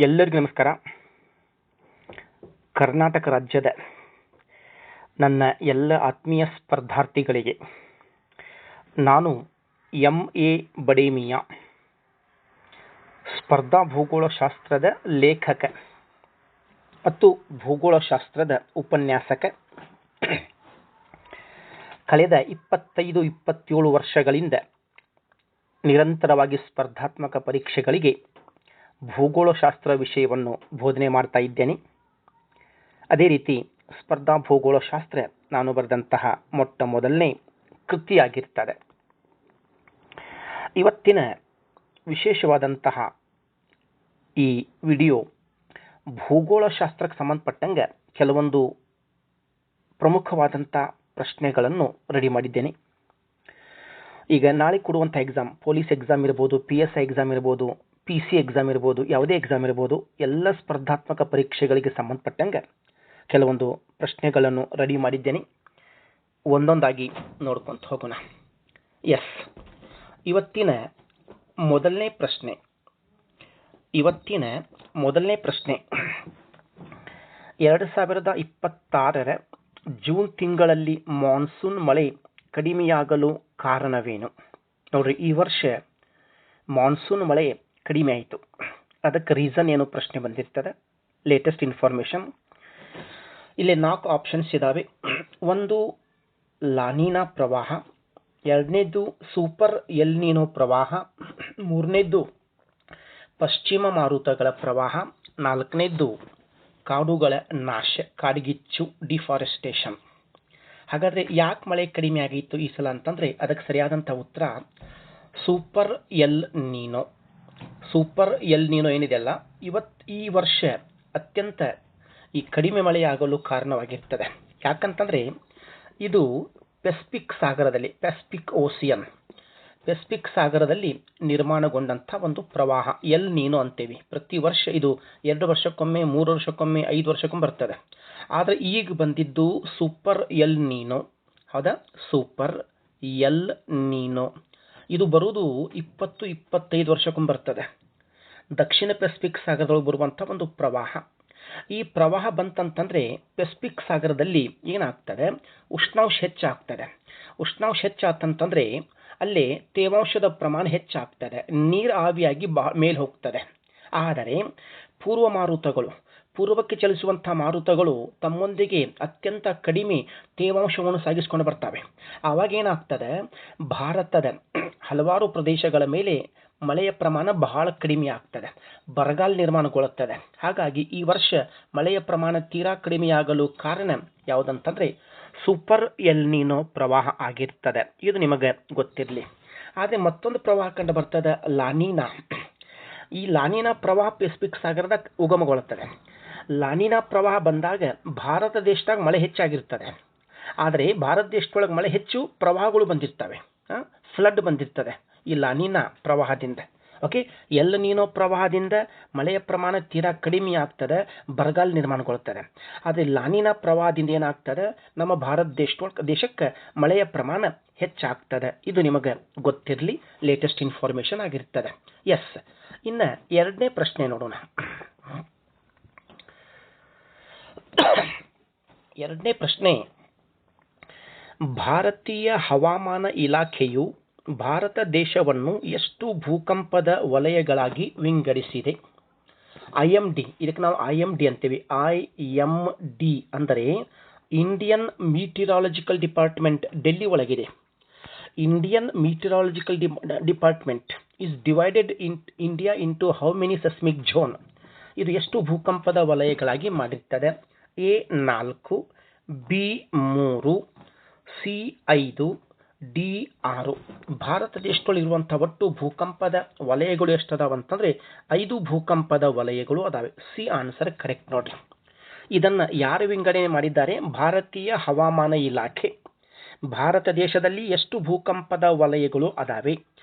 ಎಲ್ಲರಿಗೂ ನಮಸ್ಕಾರ. ಕರ್ನಾಟಕ ರಾಜ್ಯದ ನನ್ನ ಎಲ್ಲ ಆತ್ಮೀಯ ಸ್ಪರ್ಧಾರ್ಥಿಗಳಿಗೆ ನಾನು ಎಂ.ಎ. ಬಡೇಮಿಯಾ, ಸ್ಪರ್ಧಾ ಭೂಗೋಳಶಾಸ್ತ್ರದ ಲೇಖಕ ಮತ್ತು ಭೂಗೋಳಶಾಸ್ತ್ರದ ಉಪನ್ಯಾಸಕ. ಕಳೆದ 25-27 ವರ್ಷಗಳಿಂದ ನಿರಂತರವಾಗಿ ಸ್ಪರ್ಧಾತ್ಮಕ ಪರೀಕ್ಷೆಗಳಿಗೆ ಭೂಗೋಳಶಾಸ್ತ್ರ ವಿಷಯವನ್ನು ಬೋಧನೆ ಮಾಡ್ತಾ ಇದ್ದೇನೆ. ಅದೇ ರೀತಿ ಸ್ಪರ್ಧಾ ಭೂಗೋಳಶಾಸ್ತ್ರ ನಾನು ಬರೆದಂತಹ ಮೊಟ್ಟ ಮೊದಲನೇ ಕೃತಿಯಾಗಿರ್ತದೆ. ಇವತ್ತಿನ ವಿಶೇಷವಾದಂತಹ ಈ ವಿಡಿಯೋ ಭೂಗೋಳಶಾಸ್ತ್ರಕ್ಕೆ ಸಂಬಂಧಪಟ್ಟಂಗೆ ಕೆಲವೊಂದು ಪ್ರಮುಖವಾದಂಥ ಪ್ರಶ್ನೆಗಳನ್ನು ರೆಡಿ ಮಾಡಿದ್ದೇನೆ. ಈಗ ನಾಳೆ ಕೊಡುವಂಥ ಎಕ್ಸಾಮ್, ಪೊಲೀಸ್ ಎಕ್ಸಾಮ್ ಇರ್ಬೋದು, PSI ಎಕ್ಸಾಮ್ ಇರ್ಬೋದು, PC ಎಕ್ಸಾಮ್ ಇರ್ಬೋದು, ಯಾವುದೇ ಎಕ್ಸಾಮ್ ಇರ್ಬೋದು, ಎಲ್ಲ ಸ್ಪರ್ಧಾತ್ಮಕ ಪರೀಕ್ಷೆಗಳಿಗೆ ಸಂಬಂಧಪಟ್ಟಂಗೆ ಕೆಲವೊಂದು ಪ್ರಶ್ನೆಗಳನ್ನು ರೆಡಿ ಮಾಡಿದ್ದೇನೆ. ಒಂದೊಂದಾಗಿ ನೋಡ್ಕೊಂತ ಹೋಗೋಣ. ಇವತ್ತಿನ ಮೊದಲನೇ ಪ್ರಶ್ನೆ 2026 ಜೂನ್ ತಿಂಗಳಲ್ಲಿ ಮಾನ್ಸೂನ್ ಮಳೆ ಕಡಿಮೆಯಾಗಲು ಕಾರಣವೇನು? ನೋಡ್ರಿ, ಈ ವರ್ಷ ಮಾನ್ಸೂನ್ ಮಳೆ ಕಡಿಮೆ ಆಯಿತು. ಅದಕ್ಕೆ ರೀಸನ್ ಏನು ಪ್ರಶ್ನೆ ಬಂದಿರ್ತದೆ. ಲೇಟೆಸ್ಟ್ ಇನ್ಫಾರ್ಮೇಷನ್ ಇಲ್ಲಿ 4 ಆಪ್ಷನ್ಸ್ ಇದ್ದಾವೆ. ಒಂದು ಲಾನಿನಾ ಪ್ರವಾಹ, ಎರಡನೇದು ಸೂಪರ್ ಎಲ್ ನೀನೋ ಪ್ರವಾಹ, ಮೂರನೇದು ಪಶ್ಚಿಮ ಮಾರುತಗಳ ಪ್ರವಾಹ, ನಾಲ್ಕನೇದು ಕಾಡುಗಳ ನಾಶ, ಕಾಡ್ಗಿಚ್ಚು, ಡಿಫಾರೆಸ್ಟೇಷನ್. ಹಾಗಾದರೆ ಯಾಕೆ ಮಳೆ ಕಡಿಮೆ ಆಗಿತ್ತು ಈ ಸಲ ಅಂತಂದರೆ ಅದಕ್ಕೆ ಸರಿಯಾದಂಥ ಉತ್ತರ ಸೂಪರ್ ಎಲ್ ನೀನೋ. ಸೂಪರ್ ಎಲ್ ನೀನೋ ಏನಿದೆಯಲ್ಲ, ಈ ವರ್ಷ ಅತ್ಯಂತ ಈ ಕಡಿಮೆ ಮಳೆಯಾಗಲು ಕಾರಣವಾಗಿರ್ತದೆ. ಯಾಕಂತಂದರೆ ಇದು ಪೆಸಿಫಿಕ್ ಸಾಗರದಲ್ಲಿ ನಿರ್ಮಾಣಗೊಂಡಂಥ ಒಂದು ಪ್ರವಾಹ. ಎಲ್ ನೀನೋ ಅಂತೇವಿ. ಪ್ರತಿ ವರ್ಷ ಇದು 2 ವರ್ಷಕ್ಕೊಮ್ಮೆ, 3 ವರ್ಷಕ್ಕೊಮ್ಮೆ, 5 ವರ್ಷಕ್ಕೊಮ್ಮೆ ಬರ್ತದೆ. ಆದರೆ ಈಗ ಬಂದಿದ್ದು ಸೂಪರ್ ಎಲ್ ನೀನೋ. ಹೌದಾ? ಸೂಪರ್ ಎಲ್ ನೀನೋ ಇದು ಬರುವುದು 20-25 ವರ್ಷಕ್ಕೊಮ್ಮೆ ಬರ್ತದೆ. ದಕ್ಷಿಣ ಪೆಸಿಫಿಕ್ ಸಾಗರದೊಳಗೆ ಬರುವಂಥ ಒಂದು ಪ್ರವಾಹ. ಈ ಪ್ರವಾಹ ಬಂತಂತಂದರೆ ಪೆಸಿಫಿಕ್ ಸಾಗರದಲ್ಲಿ ಏನಾಗ್ತದೆ, ಉಷ್ಣಾಂಶ ಹೆಚ್ಚಾಗ್ತದೆ. ಉಷ್ಣಾಂಶ ಹೆಚ್ಚಾತಂತಂದರೆ ಅಲ್ಲೇ ತೇವಾಂಶದ ಪ್ರಮಾಣ ಹೆಚ್ಚಾಗ್ತದೆ, ನೀರು ಆವಿಯಾಗಿ ಮೇಲೆ ಹೋಗ್ತದೆ. ಆದರೆ ಪೂರ್ವಕ್ಕೆ ಚಲಿಸುವಂಥ ಮಾರುತಗಳು ತಮ್ಮೊಂದಿಗೆ ಅತ್ಯಂತ ಕಡಿಮೆ ತೇವಾಂಶವನ್ನು ಸಾಗಿಸ್ಕೊಂಡು ಬರ್ತವೆ. ಆವಾಗ ಏನಾಗ್ತದೆ, ಭಾರತದ ಹಲವಾರು ಪ್ರದೇಶಗಳ ಮೇಲೆ ಮಳೆಯ ಪ್ರಮಾಣ ಬಹಳ ಕಡಿಮೆ ಆಗ್ತದೆ, ಬರಗಾಲ ನಿರ್ಮಾಣಗೊಳ್ಳುತ್ತದೆ. ಹಾಗಾಗಿ ಈ ವರ್ಷ ಮಳೆಯ ಪ್ರಮಾಣ ತೀರಾ ಕಡಿಮೆಯಾಗಲು ಕಾರಣ ಯಾವುದಂತಂದರೆ ಸೂಪರ್ ಎಲ್ ನೀನೋ ಪ್ರವಾಹ ಆಗಿರ್ತದೆ. ಇದು ನಿಮಗೆ ಗೊತ್ತಿರಲಿ. ಆದರೆ ಮತ್ತೊಂದು ಪ್ರವಾಹ ಕಂಡು ಬರ್ತದೆ, ಲಾನಿನಾ. ಈ ಲಾನಿನಾ ಪ್ರವಾಹ ಪೆಸಿಫಿಕ್ ಸಾಗರದಾಗ ಉಗಮಗೊಳ್ಳುತ್ತದೆ. ಲಾನಿನಾ ಪ್ರವಾಹ ಬಂದಾಗ ಭಾರತ ದೇಶದಾಗ ಮಳೆ ಹೆಚ್ಚಾಗಿರ್ತದೆ. ಆದರೆ ಭಾರತ ದೇಶದೊಳಗೆ ಮಳೆ ಹೆಚ್ಚು, ಪ್ರವಾಹಗಳು ಬಂದಿರ್ತವೆ, ಫ್ಲಡ್ ಬಂದಿರ್ತದೆ ಈ ಲಾನಿನಾ ಪ್ರವಾಹದಿಂದ. ಓಕೆ, ಎಲ್ ನೀನೋ ಪ್ರವಾಹದಿಂದ ಮಳೆಯ ಪ್ರಮಾಣ ತೀರಾ ಕಡಿಮೆ ಆಗ್ತದೆ, ಬರಗಾಲ ನಿರ್ಮಾಣಗೊಳ್ಳುತ್ತದೆ. ಆದರೆ ಲಾನಿನಾ ಪ್ರವಾಹದಿಂದ ಏನಾಗ್ತದೆ, ನಮ್ಮ ಭಾರತ ದೇಶಕ್ಕೆ ಮಳೆಯ ಪ್ರಮಾಣ ಹೆಚ್ಚಾಗ್ತದೆ. ಇದು ನಿಮಗೆ ಗೊತ್ತಿರಲಿ, ಲೇಟೆಸ್ಟ್ ಇನ್ಫಾರ್ಮೇಷನ್ ಆಗಿರ್ತದೆ. ಇನ್ನು ಎರಡನೇ ಪ್ರಶ್ನೆ ನೋಡೋಣ. ಎರಡನೇ ಪ್ರಶ್ನೆ, ಭಾರತೀಯ ಹವಾಮಾನ ಇಲಾಖೆಯು ಭಾರತ ದೇಶವನ್ನು ಎಷ್ಟು ಭೂಕಂಪದ ವಲಯಗಳಾಗಿ ವಿಂಗಡಿಸಿದೆ? IMD, ಇದಕ್ಕೆ ನಾವು IMD ಅಂತೀವಿ. IMD ಅಂದರೆ ಇಂಡಿಯನ್ ಮೀಟಿರಾಲಜಿಕಲ್ ಡಿಪಾರ್ಟ್ಮೆಂಟ್, ಡೆಲ್ಲಿ ಒಳಗಿದೆ. Indian meteorological department is divided in India into how many seismic zone? ಇದು ಎಷ್ಟು ಭೂಕಂಪದ ವಲಯಗಳಾಗಿ ಮಾಡಿರ್ತದೆ? A 4, B 3, C 5, D 6. Bharat ದೇಶದಲ್ಲಿರುವಂಥ ಒಟ್ಟು ಭೂಕಂಪದ ವಲಯಗಳು ಎಷ್ಟದಾವಂತಂದರೆ 5 ಭೂಕಂಪದ ವಲಯಗಳು ಅದಾವೆ. ಸಿ ಆನ್ಸರ್ ಕರೆಕ್ಟ್ ನೋಡ್ರಿ. ಇದನ್ನು ಯಾರು ವಿಂಗಡಣೆ ಮಾಡಿದ್ದಾರೆ? ಭಾರತೀಯ ಹವಾಮಾನ ಇಲಾಖೆ. ಭಾರತ ದೇಶದಲ್ಲಿ ಎಷ್ಟು ಭೂಕಂಪದ ವಲಯಗಳು ಅದಾವೆ?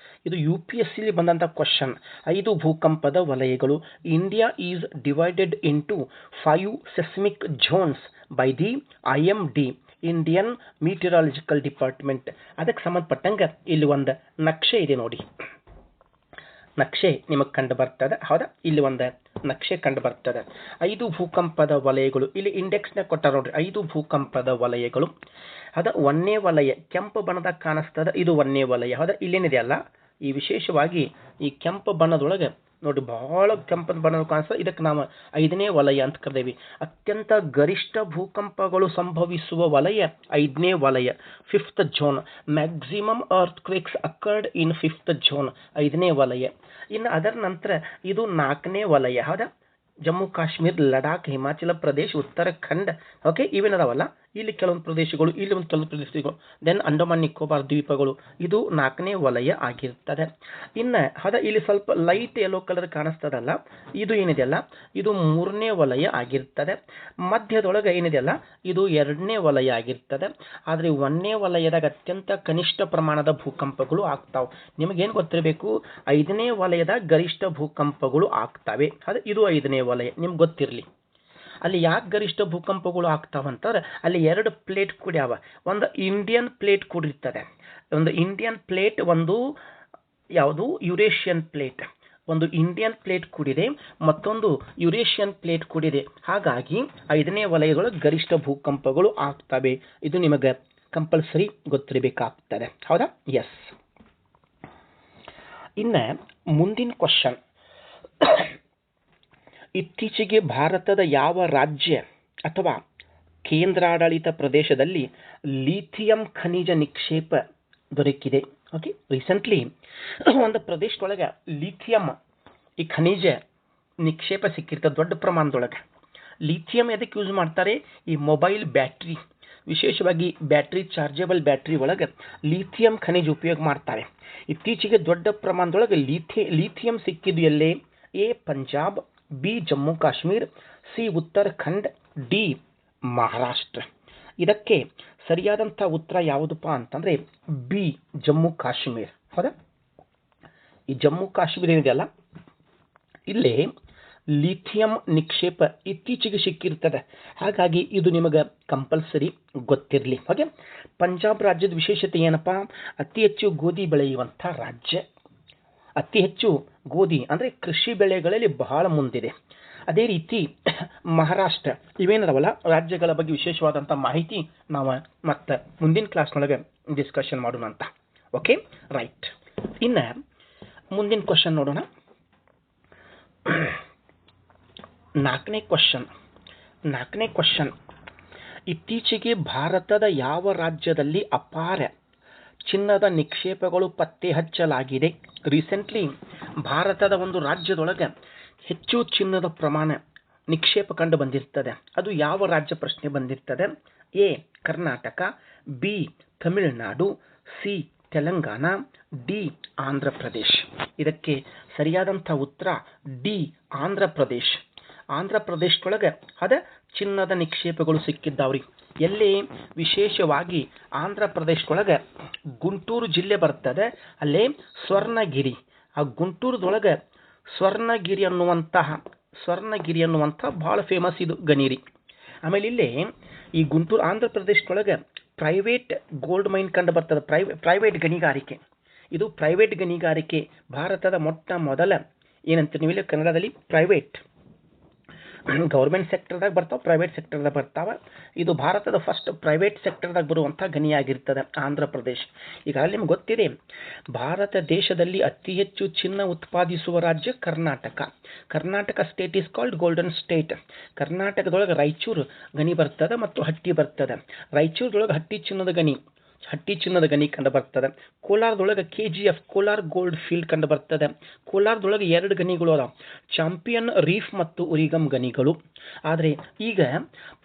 ಇದು UPSCಲಿ ಬಂದಂಥ ಕ್ವಶನ್. 5 ಭೂಕಂಪದ ವಲಯಗಳು. India is divided into 5 seismic zones by the IMD, Indian meteorological department. ಅದಕ್ಕೆ ಸಂಬಂಧಪಟ್ಟಂಗೆ ಇಲ್ಲಿ ಒಂದು ನಕ್ಷೆ ಇದೆ ನೋಡಿ. ನಕ್ಷೆ ನಿಮಗೆ ಕಂಡು ಬರ್ತದೆ. ಹೌದಾ? ಇಲ್ಲಿ ಒಂದು ನಕ್ಷೆ ಕಂಡು ಬರ್ತದೆ. 5 ಭೂಕಂಪದ ವಲಯಗಳು ಇಲ್ಲಿ ಇಂಡೆಕ್ಸ್ನ ಕೊಟ್ಟಾರ ನೋಡ್ರಿ. 5 ಭೂಕಂಪದ ವಲಯಗಳು. ಅದ ಒಂದನೇ ವಲಯ ಕೆಂಪು ಬಣ್ಣದಾಗ ಕಾಣಿಸ್ತದ, ಇದು ಒಂದನೇ ವಲಯ. ಹೌದಾ, ಇಲ್ಲೇನಿದೆ ಅಲ್ಲ, ಈ ವಿಶೇಷವಾಗಿ ಈ ಕೆಂಪು ಬಣ್ಣದೊಳಗೆ ನೋಡಿ ಬಹಳ ಕೆಂಪು ಬಣ್ಣದ ಕಾಣಿಸ್ತದೆ, ಇದಕ್ಕೆ ನಾವು 5ನೇ ವಲಯ ಅಂತ ಕರೆದೇವಿ. ಅತ್ಯಂತ ಗರಿಷ್ಠ ಭೂಕಂಪಗಳು ಸಂಭವಿಸುವ ವಲಯ 5ನೇ ವಲಯ, 5th zone. Maximum earthquakes occurred in 5th zone, 5ನೇ ವಲಯ. ಇನ್ನು ಅದರ ನಂತರ ಇದು 4ನೇ ವಲಯ. ಹೌದಾ, ಜಮ್ಮು ಕಾಶ್ಮೀರ್, ಲಡಾಖ್, ಹಿಮಾಚಲ ಪ್ರದೇಶ, ಉತ್ತರಾಖಂಡ್. ಓಕೆ, ಇವೇನದಾವಲ್ಲ, ಇಲ್ಲಿ ಕೆಲವೊಂದು ಪ್ರದೇಶಗಳು, ಇಲ್ಲಿ ಒಂದು ಕೆಲವು ಪ್ರದೇಶಗಳು, ದೆನ್ ಅಂಡಮಾನ್ ನಿಕೋಬಾರ್ ದ್ವೀಪಗಳು, ಇದು 4ನೇ ವಲಯ ಆಗಿರ್ತದೆ. ಇನ್ನು ಇಲ್ಲಿ ಸ್ವಲ್ಪ ಲೈಟ್ ಯೆಲ್ಲೋ ಕಲರ್ ಕಾಣಿಸ್ತದಲ್ಲ, ಇದು ಏನಿದೆಯಲ್ಲ ಇದು 3ನೇ ವಲಯ ಆಗಿರ್ತದೆ. ಮಧ್ಯದೊಳಗೆ ಏನಿದೆಯಲ್ಲ ಇದು 2ನೇ ವಲಯ ಆಗಿರ್ತದೆ. ಆದರೆ 1ನೇ ವಲಯದಾಗ ಅತ್ಯಂತ ಕನಿಷ್ಠ ಪ್ರಮಾಣದ ಭೂಕಂಪಗಳು ಆಗ್ತಾವೆ. ನಿಮಗೇನು ಗೊತ್ತಿರಬೇಕು, 5ನೇ ವಲಯದ ಗರಿಷ್ಠ ಭೂಕಂಪಗಳು ಆಗ್ತವೆ. ಅದು ಇದು 5ನೇ ವಲಯ, ನಿಮ್ಗೆ ಗೊತ್ತಿರಲಿ. ಅಲ್ಲಿ ಯಾಕೆ ಗರಿಷ್ಠ ಭೂಕಂಪಗಳು ಆಗ್ತಾವಂತಾರೆ, ಅಲ್ಲಿ 2 ಪ್ಲೇಟ್ ಕೂಡ್ಯಾವ. ಒಂದು ಇಂಡಿಯನ್ ಪ್ಲೇಟ್ ಕೂಡಿರ್ತದೆ, ಒಂದು ಇಂಡಿಯನ್ ಪ್ಲೇಟ್, ಒಂದು ಯಾವುದು ಯುರೇಷಿಯನ್ ಪ್ಲೇಟ್. ಒಂದು ಇಂಡಿಯನ್ ಪ್ಲೇಟ್ ಕೂಡಿದೆ, ಮತ್ತೊಂದು ಯುರೇಷಿಯನ್ ಪ್ಲೇಟ್ ಕೂಡಿದೆ. ಹಾಗಾಗಿ 5ನೇ ವಲಯದೊಳಗೆ ಗರಿಷ್ಠ ಭೂಕಂಪಗಳು ಆಗ್ತವೆ. ಇದು ನಿಮಗೆ ಕಂಪಲ್ಸರಿ ಗೊತ್ತಿರಬೇಕಾಗ್ತದೆ. ಹೌದಾ, ಎಸ್. ಇನ್ನು ಮುಂದಿನ ಕ್ವಶನ್, ಇತ್ತೀಚೆಗೆ ಭಾರತದ ಯಾವ ರಾಜ್ಯ ಅಥವಾ ಕೇಂದ್ರಾಡಳಿತ ಪ್ರದೇಶದಲ್ಲಿ ಲಿಥಿಯಂ ಖನಿಜ ನಿಕ್ಷೇಪ ದೊರಕಿದೆ? ಓಕೆ, ರೀಸೆಂಟ್ಲಿ ಒಂದು ಪ್ರದೇಶದೊಳಗೆ ಲಿಥಿಯಂ ಈ ಖನಿಜ ನಿಕ್ಷೇಪ ಸಿಕ್ಕಿರ್ತದೆ ದೊಡ್ಡ ಪ್ರಮಾಣದೊಳಗೆ. ಲಿಥಿಯಂ ಎದಕ್ಕೆ ಯೂಸ್ ಮಾಡ್ತಾರೆ? ಈ ಮೊಬೈಲ್ ಬ್ಯಾಟ್ರಿ, ವಿಶೇಷವಾಗಿ ಬ್ಯಾಟ್ರಿ, ಚಾರ್ಜಬಲ್ ಬ್ಯಾಟ್ರಿ ಒಳಗೆ ಲಿಥಿಯಂ ಖನಿಜ ಉಪಯೋಗ ಮಾಡ್ತಾರೆ. ಇತ್ತೀಚೆಗೆ ದೊಡ್ಡ ಪ್ರಮಾಣದೊಳಗೆ ಲಿಥಿಯಂ ಸಿಕ್ಕಿದ್ದು ಎಲ್ಲೇ? A Punjab, B Jammu Kashmir, C Uttarakhand, D Maharashtra. ಇದಕ್ಕೆ ಸರಿಯಾದಂಥ ಉತ್ತರ ಯಾವುದಪ್ಪ ಅಂತಂದರೆ ಬಿ ಜಮ್ಮು ಕಾಶ್ಮೀರ್. ಹೌದಾ, ಈ ಜಮ್ಮು ಕಾಶ್ಮೀರ ಏನಿದೆಯಲ್ಲ ಇಲ್ಲೇ ಲಿಥಿಯಂ ನಿಕ್ಷೇಪ ಇತ್ತೀಚೆಗೆ ಸಿಕ್ಕಿರ್ತದೆ. ಹಾಗಾಗಿ ಇದು ನಿಮಗೆ ಕಂಪಲ್ಸರಿ ಗೊತ್ತಿರಲಿ. ಹಾಗೆ ಪಂಜಾಬ್ ರಾಜ್ಯದ ವಿಶೇಷತೆ ಏನಪ್ಪ? ಅತಿ ಹೆಚ್ಚು ಗೋಧಿ ಬೆಳೆಯುವಂಥ ರಾಜ್ಯ. ಅತಿ ಹೆಚ್ಚು ಗೋಧಿ ಅಂದರೆ ಕೃಷಿ ಬೆಳೆಗಳಲ್ಲಿ ಬಹಳ ಮುಂದಿದೆ. ಅದೇ ರೀತಿ ಮಹಾರಾಷ್ಟ್ರ, ಇವೇನದವಲ್ಲ ರಾಜ್ಯಗಳ ಬಗ್ಗೆ ವಿಶೇಷವಾದಂಥ ಮಾಹಿತಿ ನಾವು ಮತ್ತೆ ಮುಂದಿನ ಕ್ಲಾಸ್ನೊಳಗೆ ಡಿಸ್ಕಷನ್ ಮಾಡೋಣ ಅಂತ. Okay, right. ಇನ್ನು ಮುಂದಿನ ಕ್ವಶನ್ ನೋಡೋಣ. 4ನೇ ಕ್ವಶನ್, ಇತ್ತೀಚೆಗೆ ಭಾರತದ ಯಾವ ರಾಜ್ಯದಲ್ಲಿ ಅಪಾರ ಚಿನ್ನದ ನಿಕ್ಷೇಪಗಳು ಪತ್ತೆ ಹಚ್ಚಲಾಗಿದೆ? ರೀಸೆಂಟ್ಲಿ ಭಾರತದ ಒಂದು ರಾಜ್ಯದೊಳಗೆ ಹೆಚ್ಚು ಚಿನ್ನದ ಪ್ರಮಾಣ ನಿಕ್ಷೇಪ ಕಂಡು ಬಂದಿರ್ತದೆ. ಅದು ಯಾವ ರಾಜ್ಯ ಪ್ರಶ್ನೆ ಬಂದಿರ್ತದೆ? A Karnataka, B Tamil Nadu, C Telangana, D Andhra Pradesh. ಇದಕ್ಕೆ ಸರಿಯಾದಂಥ ಉತ್ತರ ಡಿ ಆಂಧ್ರ ಪ್ರದೇಶ್. ಆಂಧ್ರ ಪ್ರದೇಶದೊಳಗೆ ಚಿನ್ನದ ನಿಕ್ಷೇಪಗಳು ಸಿಕ್ಕಿದ್ದಾವ್ರಿ. ಎಲ್ಲಿ? ವಿಶೇಷವಾಗಿ ಆಂಧ್ರ ಪ್ರದೇಶದೊಳಗೆ ಗುಂಟೂರು ಜಿಲ್ಲೆ ಬರ್ತದೆ, ಅಲ್ಲೇ ಸ್ವರ್ಣಗಿರಿ. ಆ ಗುಂಟೂರದೊಳಗೆ ಸ್ವರ್ಣಗಿರಿ ಅನ್ನುವಂಥ ಭಾಳ ಫೇಮಸ್ ಇದು ಗಣಿರಿ. ಆಮೇಲೆ ಇಲ್ಲೇ ಈ ಗುಂಟೂರು ಆಂಧ್ರ ಪ್ರದೇಶದೊಳಗೆ ಪ್ರೈವೇಟ್ ಗೋಲ್ಡ್ ಮೈನ್ ಕಂಡು ಬರ್ತದೆ. ಪ್ರೈವೇಟ್ ಗಣಿಗಾರಿಕೆ, ಇದು ಪ್ರೈವೇಟ್ ಗಣಿಗಾರಿಕೆ ಭಾರತದ ಮೊಟ್ಟ ಮೊದಲ ಏನಂತ ನೀವು ಕನ್ನಡದಲ್ಲಿ ಪ್ರೈವೇಟ್, ಗೌರ್ಮೆಂಟ್ ಸೆಕ್ಟರ್ದಾಗ ಬರ್ತಾವೆ, ಪ್ರೈವೇಟ್ ಸೆಕ್ಟರ್ದಾಗ ಬರ್ತಾವೆ. ಇದು ಭಾರತದ ಫಸ್ಟ್ ಪ್ರೈವೇಟ್ ಸೆಕ್ಟರ್ದಾಗ ಬರುವಂಥ ಗಣಿಯಾಗಿರ್ತದೆ ಆಂಧ್ರ ಪ್ರದೇಶ್. ಈಗಾಗಲೇ ನಿಮ್ಗೆ ಗೊತ್ತಿದೆ, ಭಾರತ ದೇಶದಲ್ಲಿ ಅತಿ ಹೆಚ್ಚು ಚಿನ್ನ ಉತ್ಪಾದಿಸುವ ರಾಜ್ಯ Karnataka. Karnataka state is called golden state. ಕರ್ನಾಟಕದೊಳಗೆ ರಾಯಚೂರು ಗಣಿ ಬರ್ತದೆ ಮತ್ತು ಹಟ್ಟಿ ಬರ್ತದೆ. ರಾಯಚೂರದೊಳಗೆ ಹಟ್ಟಿ ಚಿನ್ನದ ಗಣಿ ಕಂಡು ಬರ್ತದೆ. ಕೋಲಾರದೊಳಗೆ KGF ಕೋಲಾರ್ ಗೋಲ್ಡ್ ಫೀಲ್ಡ್ ಕಂಡು ಬರ್ತದೆ. ಕೋಲಾರದೊಳಗೆ 2 ಗಣಿಗಳು ಅದಾವ, ಚಾಂಪಿಯನ್ ರೀಫ್ ಮತ್ತು ಉರಿಗಮ್ ಗಣಿಗಳು. ಆದರೆ ಈಗ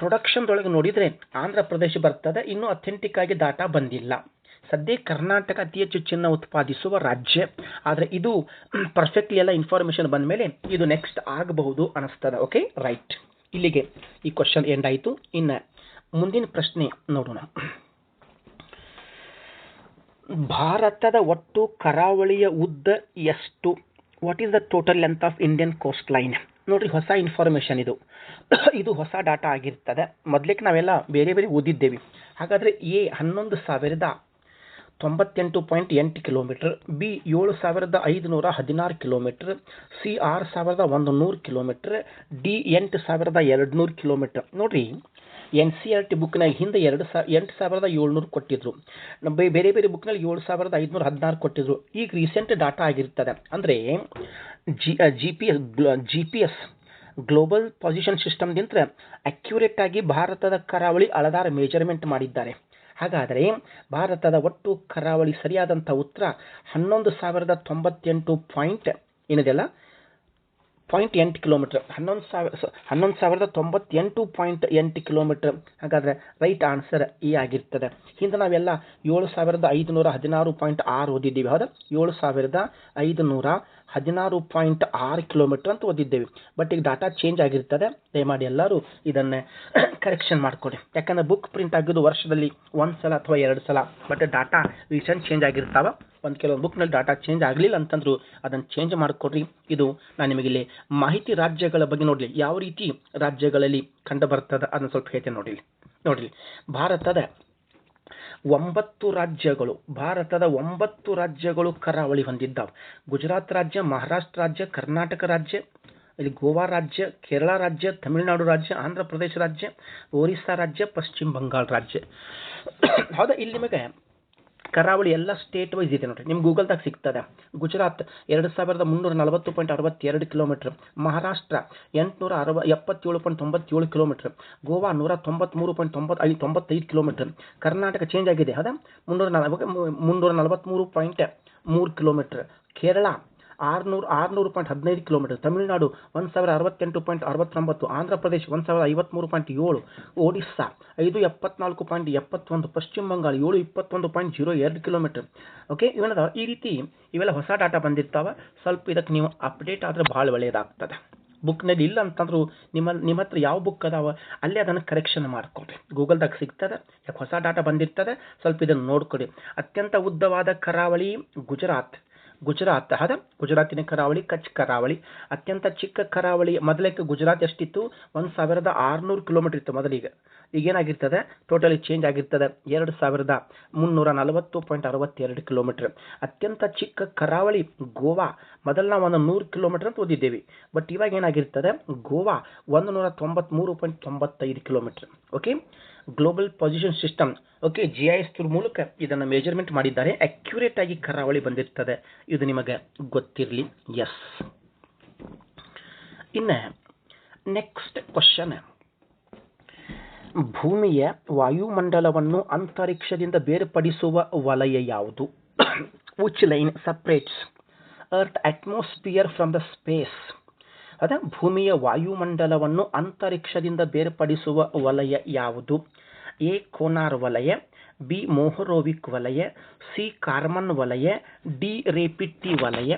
ಪ್ರೊಡಕ್ಷನ್ದೊಳಗೆ ನೋಡಿದರೆ ಆಂಧ್ರ ಪ್ರದೇಶ ಬರ್ತದೆ. ಇನ್ನೂ ಅಥೆಂಟಿಕ್ ಆಗಿ ಡಾಟಾ ಬಂದಿಲ್ಲ. ಸದ್ಯ ಕರ್ನಾಟಕ ಅತಿ ಹೆಚ್ಚು ಚಿನ್ನ ಉತ್ಪಾದಿಸುವ ರಾಜ್ಯ. ಆದರೆ ಇದು ಪರ್ಫೆಕ್ಟ್ಲಿ ಎಲ್ಲ ಇನ್ಫಾರ್ಮೇಷನ್ ಬಂದ ಮೇಲೆ ಇದು ನೆಕ್ಸ್ಟ್ ಆಗಬಹುದು ಅನಿಸ್ತದೆ. Okay, right. ಇಲ್ಲಿಗೆ ಈ ಕ್ವಶನ್ ಎಂಡ್ ಆಯಿತು. ಇನ್ನು ಮುಂದಿನ ಪ್ರಶ್ನೆ ನೋಡೋಣ. ಭಾರತದ ಒಟ್ಟು ಕರಾವಳಿಯ ಉದ್ದ ಎಷ್ಟು? What is the total length of Indian coastline? ನೋಡ್ರಿ, ಹೊಸ ಇನ್ಫಾರ್ಮೇಷನ್ ಇದು. ಇದು ಹೊಸ ಡಾಟಾ ಆಗಿರ್ತದೆ. ಮೊದಲಿಗೆ ನಾವೆಲ್ಲ ಬೇರೆ ಓದಿದ್ದೇವೆ. ಹಾಗಾದರೆ 11,995 98.8 kilometre, B 7516 kilometre, C 6100 kilometre, D 8200 kilometre. ನೋಡ್ರಿ, NCERT ಬುಕ್ನಾಗ ಹಿಂದೆ 8700 ಕೊಟ್ಟಿದ್ರು, ಬೇರೆ ಬೇರೆ ಬುಕ್ನಲ್ಲಿ 7516 ಕೊಟ್ಟಿದ್ರು. ಈಗ ರೀಸೆಂಟ್ ಡಾಟಾ ಆಗಿರ್ತದೆ. ಅಂದರೆ GPS ಗ್ಲೋಬಲ್ ಪೊಸಿಷನ್ ಸಿಸ್ಟಮ್ದಿಂತ ಅಕ್ಯುರೇಟ್ ಆಗಿ ಭಾರತದ ಕರಾವಳಿ ಅಳದಾರ ಮೆಜರ್ಮೆಂಟ್ ಮಾಡಿದ್ದಾರೆ. ಹಾಗಾದರೆ ಭಾರತದ ಒಟ್ಟು ಕರಾವಳಿ ಸರಿಯಾದಂಥ ಉತ್ತರ 11,098 ಏನಿದೆಯಲ್ಲ 0.8 ಕಿಲೋಮೀಟರ್, 11,098.8 ಕಿಲೋಮೀಟರ್. ಹಾಗಾದರೆ ರೈಟ್ ಆನ್ಸರ್ ಈ ಆಗಿರ್ತದೆ. ಹಿಂದೆ ನಾವೆಲ್ಲ 7,516.6 ಓದಿದ್ದೀವಿ. ಹೌದಾ? 7,516.6 ಕಿಲೋಮೀಟರ್ ಅಂತ ಓದಿದ್ದೇವೆ. ಬಟ್ ಈಗ ಡಾಟಾ ಚೇಂಜ್ ಆಗಿರ್ತದೆ. ದಯಮಾಡಿ ಎಲ್ಲರೂ ಇದನ್ನೇ ಕರೆಕ್ಷನ್ ಮಾಡಿಕೊಡಿ. ಯಾಕಂದರೆ ಬುಕ್ ಪ್ರಿಂಟ್ ಆಗಿದ್ದು ವರ್ಷದಲ್ಲಿ ಒಂದು ಸಲ ಅಥವಾ 2 ಸಲ, ಬಟ್ ಡಾಟಾ ರೀಸೆಂಟ್ ಚೇಂಜ್ ಆಗಿರ್ತಾವೆ. ಕೆಲವೊಂದು ಬುಕ್ನಲ್ಲಿ ಡಾಟಾ ಚೇಂಜ್ ಆಗಲಿಲ್ಲ ಅಂತಂದ್ರು ಅದನ್ನು ಚೇಂಜ್ ಮಾಡಿಕೊಡ್ರಿ. ಇದು ನಾನು ನಿಮಗಿಲ್ಲಿ ಮಾಹಿತಿ ರಾಜ್ಯಗಳ ಬಗ್ಗೆ ನೋಡಲಿ, ಯಾವ ರೀತಿ ರಾಜ್ಯಗಳಲ್ಲಿ ಕಂಡು ಬರ್ತದೆ ಅದನ್ನು ಸ್ವಲ್ಪ ಹೇಳ್ತೇನೆ. ನೋಡ್ರಿ ಭಾರತದ 9 ರಾಜ್ಯಗಳು ಕರಾವಳಿ ಹೊಂದಿದ್ದಾವೆ. ಗುಜರಾತ್ ರಾಜ್ಯ, ಮಹಾರಾಷ್ಟ್ರ ರಾಜ್ಯ, ಕರ್ನಾಟಕ ರಾಜ್ಯ, ಇಲ್ಲಿ ಗೋವಾ ರಾಜ್ಯ, ಕೇರಳ ರಾಜ್ಯ, ತಮಿಳುನಾಡು ರಾಜ್ಯ, ಆಂಧ್ರ ಪ್ರದೇಶ ರಾಜ್ಯ, ಒರಿಸ್ಸಾ ರಾಜ್ಯ, ಪಶ್ಚಿಮ ಬಂಗಾಳ ರಾಜ್ಯ. ಹೌದಾ? ಇಲ್ಲಿ ನಿಮಗೆ ಕರಾವಳಿ ಎಲ್ಲ ಸ್ಟೇಟ್ ವೈಸ್ ಇದೆ ನೋಡ್ರಿ, ನಿಮ್ಗೆ ಗೂಗಲ್ದಾಗ ಸಿಗ್ತದೆ. Gujarat 2340.62 kilometre, Maharashtra 877.97 kilometre, Goa 193.95 kilometre, Karnataka change ಆಗಿದೆ. ಹೌದಾ? 343.3 ಕಿಲೋಮೀಟರ್, ಕೇರಳ 600.15 ಕಿಲೋಮೀಟರ್, ತಮಿಳುನಾಡು 1068.69, ಆಂಧ್ರ ಪ್ರದೇಶ್ 1053.7, ಒಡಿಸ್ಸಾ 574.71, ಪಶ್ಚಿಮ ಬಂಗಾಳ 721.02 ಕಿಲೋಮೀಟರ್. ಓಕೆ, ಇವನದ ಈ ರೀತಿ ಇವೆಲ್ಲ ಹೊಸ ಡಾಟಾ ಬಂದಿರ್ತಾವೆ. ಸ್ವಲ್ಪ ಇದಕ್ಕೆ ನೀವು ಅಪ್ಡೇಟ್ ಆದರೆ ಭಾಳ ಒಳ್ಳೆಯದಾಗ್ತದೆ. ಬುಕ್ನಲ್ಲಿ ಇಲ್ಲ ಅಂತಂದ್ರು ನಿಮ್ಮ ಹತ್ರ ಯಾವ ಬುಕ್ ಅದಾವ ಅಲ್ಲೇ ಅದನ್ನು ಕರೆಕ್ಷನ್ ಮಾಡ್ಕೊಡ್ರಿ. ಗೂಗಲ್ದಾಗ ಸಿಗ್ತದೆ. ಯಾಕೆ ಹೊಸ ಡಾಟಾ ಬಂದಿರ್ತದೆ, ಸ್ವಲ್ಪ ಇದನ್ನು ನೋಡ್ಕೊಡಿ. ಅತ್ಯಂತ ಉದ್ದವಾದ ಕರಾವಳಿ ಗುಜರಾತ್. ಹೌದಾ? ಗುಜರಾತಿನ ಕರಾವಳಿ ಕಚ್ ಕರಾವಳಿ. ಅತ್ಯಂತ ಚಿಕ್ಕ ಕರಾವಳಿ ಮೊದಲಕ್ಕೆ ಗುಜರಾತ್ ಎಷ್ಟಿತ್ತು? 1600 ಕಿಲೋಮೀಟರ್ ಇತ್ತು ಮೊದಲಿಗೆ. ಈಗೇನಾಗಿರ್ತದೆ? ಟೋಟಲಿ ಚೇಂಜ್ ಆಗಿರ್ತದೆ, 2340.62 ಕಿಲೋಮೀಟರ್. ಅತ್ಯಂತ ಚಿಕ್ಕ ಕರಾವಳಿ ಗೋವಾ. ಮೊದಲು ನಾವು 100 ಕಿಲೋಮೀಟರ್ ಅಂತ ಓದಿದ್ದೇವೆ, ಬಟ್ ಇವಾಗ ಏನಾಗಿರ್ತದೆ? Goa 193.95 kilometre. Okay, global position system okay GIS ಮೂಲಕ ಇದನ್ನು ಮೆಜರ್ಮೆಂಟ್ ಮಾಡಿದ್ದಾರೆ. ಅಕ್ಯುರೇಟ್ ಆಗಿ ಕರಾವಳಿ ಬಂದಿರ್ತದೆ. ಇದು ನಿಮಗೆ ಗೊತ್ತಿರಲಿ. ಎಸ್. ಇನ್ನು ನೆಕ್ಸ್ಟ್ ಕ್ವಶನ್, ಭೂಮಿಯ ವಾಯುಮಂಡಲವನ್ನು ಅಂತರಿಕ್ಷದಿಂದ ಬೇರ್ಪಡಿಸುವ ವಲಯ ಯಾವುದು? Which line separates earth atmosphere from the space? ಅದ ಭೂಮಿಯ ವಾಯುಮಂಡಲವನ್ನು ಅಂತರಿಕ್ಷದಿಂದ ಬೇರ್ಪಡಿಸುವ ವಲಯ ಯಾವುದು? ಎ ಕೋನಾರ್ ವಲಯ, ಬಿ ಮೊಹರೋವಿಕ್ ವಲಯ, ಸಿ ಕಾರ್ಮನ್ ವಲಯ, ಡಿ ರೇಪಿಟ್ಟಿ ವಲಯ.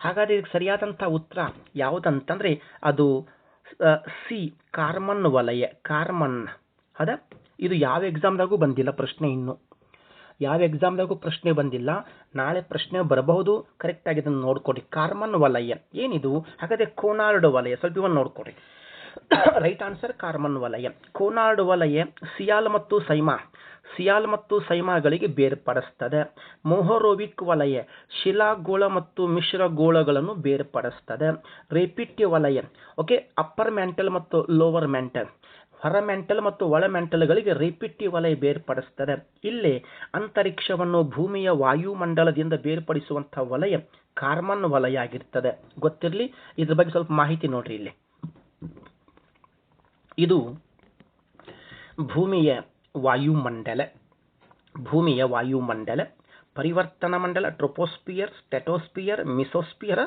ಹಾಗಾದರೆ ಇದಕ್ಕೆ ಸರಿಯಾದಂಥ ಉತ್ತರ ಯಾವುದಂತಂದರೆ ಅದು ಸಿ ಕಾರ್ಮನ್ ವಲಯ. ಕಾರ್ಮನ್. ಹೌದಾ? ಇದು ಯಾವ ಎಕ್ಸಾಮ್ದಾಗೂ ಬಂದಿಲ್ಲ ಪ್ರಶ್ನೆ, ಯಾವ ಎಕ್ಸಾಮ್ದಾಗೂ ಪ್ರಶ್ನೆ ಬಂದಿಲ್ಲ. ನಾಳೆ ಪ್ರಶ್ನೆ ಬರಬಹುದು. ಕರೆಕ್ಟಾಗಿ ಇದನ್ನು ನೋಡ್ಕೊಡಿ. ಕಾರ್ಮನ್ ವಲಯ ಏನಿದು? ಹಾಗಾದರೆ ಕೋನಾರ್ಡ್ ವಲಯ, ಸ್ವಲ್ಪ ಇವನ್ನ ನೋಡ್ಕೊಡಿ. ರೈಟ್ ಆನ್ಸರ್ ಕಾರ್ಮನ್ ವಲಯ. ಕೋನಾರ್ಡ್ ವಲಯ ಸಿಯಾಲ್ ಮತ್ತು ಸೈಮಾಗಳಿಗೆ ಬೇರ್ಪಡಿಸ್ತದೆ. ಮೊಹರೋವಿಕ್ ವಲಯ ಶಿಲಾಗೋಳ ಮತ್ತು ಮಿಶ್ರಗೋಳಗಳನ್ನು ಬೇರ್ಪಡಿಸ್ತದೆ. ರೇಪಿಟ್ಟಿ ವಲಯ ಓಕೆ ಅಪ್ಪರ್ ಮ್ಯಾಂಟಲ್ ಮತ್ತು ಲೋವರ್ ಮ್ಯಾಂಟಲ್, ಹೊರ ಮ್ಯಾಂಟಲ್ ಮತ್ತು ಒಳ ಮ್ಯಾಂಟಲ್ಗಳಿಗೆ ರೇಪಿಟ್ಟಿ ವಲಯ ಬೇರ್ಪಡಿಸ್ತದೆ. ಇಲ್ಲಿ ಅಂತರಿಕ್ಷವನ್ನು ಭೂಮಿಯ ವಾಯುಮಂಡಲದಿಂದ ಬೇರ್ಪಡಿಸುವಂತಹ ವಲಯ ಕಾರ್ಮನ್ ವಲಯ ಆಗಿರ್ತದೆ. ಗೊತ್ತಿರಲಿ. ಇದ್ರ ಬಗ್ಗೆ ಸ್ವಲ್ಪ ಮಾಹಿತಿ ನೋಡ್ರಿ. ಇಲ್ಲಿ ಇದು ಭೂಮಿಯ ವಾಯುಮಂಡಲ ಪರಿವರ್ತನಾ ಮಂಡಲ, troposphere, stratosphere, mesosphere,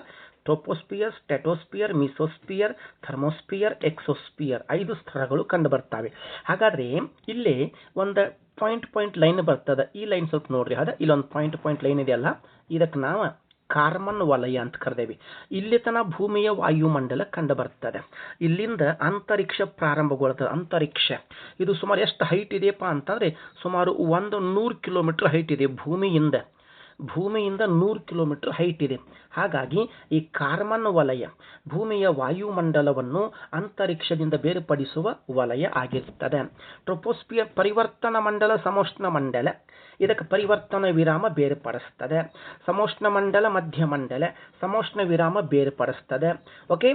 troposphere, stratosphere, mesosphere, thermosphere, exosphere 5 ಸ್ತರಗಳು ಕಂಡು ಬರ್ತವೆ. ಹಾಗಾದ್ರೆ ಇಲ್ಲಿ ಒಂದು ಪಾಯಿಂಟ್ ಲೈನ್ ಬರ್ತದೆ. ಈ ಲೈನ್ ಸ್ವಲ್ಪ ನೋಡ್ರಿ. ಹೌದಾ? ಇಲ್ಲೊಂದು ಪಾಯಿಂಟ್ ಲೈನ್ ಇದೆಯಲ್ಲ, ಇದಕ್ಕೆ ನಾವು ಕಾರ್ಮನ್ ವಲಯ ಅಂತ ಕರೆದೇವಿ. ಇಲ್ಲಿ ತನ ಭೂಮಿಯ ವಾಯುಮಂಡಲ ಕಂಡು ಬರ್ತದೆ. ಇಲ್ಲಿಂದ ಅಂತರಿಕ್ಷ ಪ್ರಾರಂಭಗೊಳ್ತದೆ. ಅಂತರಿಕ್ಷ ಇದು ಸುಮಾರು ಎಷ್ಟು ಹೈಟ್ ಇದೆಯಪ್ಪ ಅಂತಂದ್ರೆ ಸುಮಾರು 100 ಕಿಲೋಮೀಟರ್ ಹೈಟ್ ಇದೆ ಭೂಮಿಯಿಂದ. ಭೂಮಿಯಿಂದ 100 ಕಿಲೋಮೀಟರ್ ಹೈಟ್ ಇದೆ. ಹಾಗಾಗಿ ಈ ಕಾರ್ಬನ್ ವಲಯ ಭೂಮಿಯ ವಾಯುಮಂಡಲವನ್ನು ಅಂತರಿಕ್ಷದಿಂದ ಬೇರ್ಪಡಿಸುವ ವಲಯ ಆಗಿರುತ್ತದೆ. ಟ್ರೋಪೋಸ್ಫಿಯರ್ ಪರಿವರ್ತನ ಮಂಡಲ, ಸಮೋಷ್ಣ ಮಂಡಲ, ಇದಕ್ಕೆ ಪರಿವರ್ತನ ವಿರಾಮ ಬೇರ್ಪಡಿಸ್ತದೆ. ಸಮೋಷ್ಣ ಮಂಡಲ, ಮಧ್ಯ ಮಂಡಲ, ಸಮೋಷ್ಣ ವಿರಾಮ ಬೇರ್ಪಡಿಸ್ತದೆ. ಓಕೆ,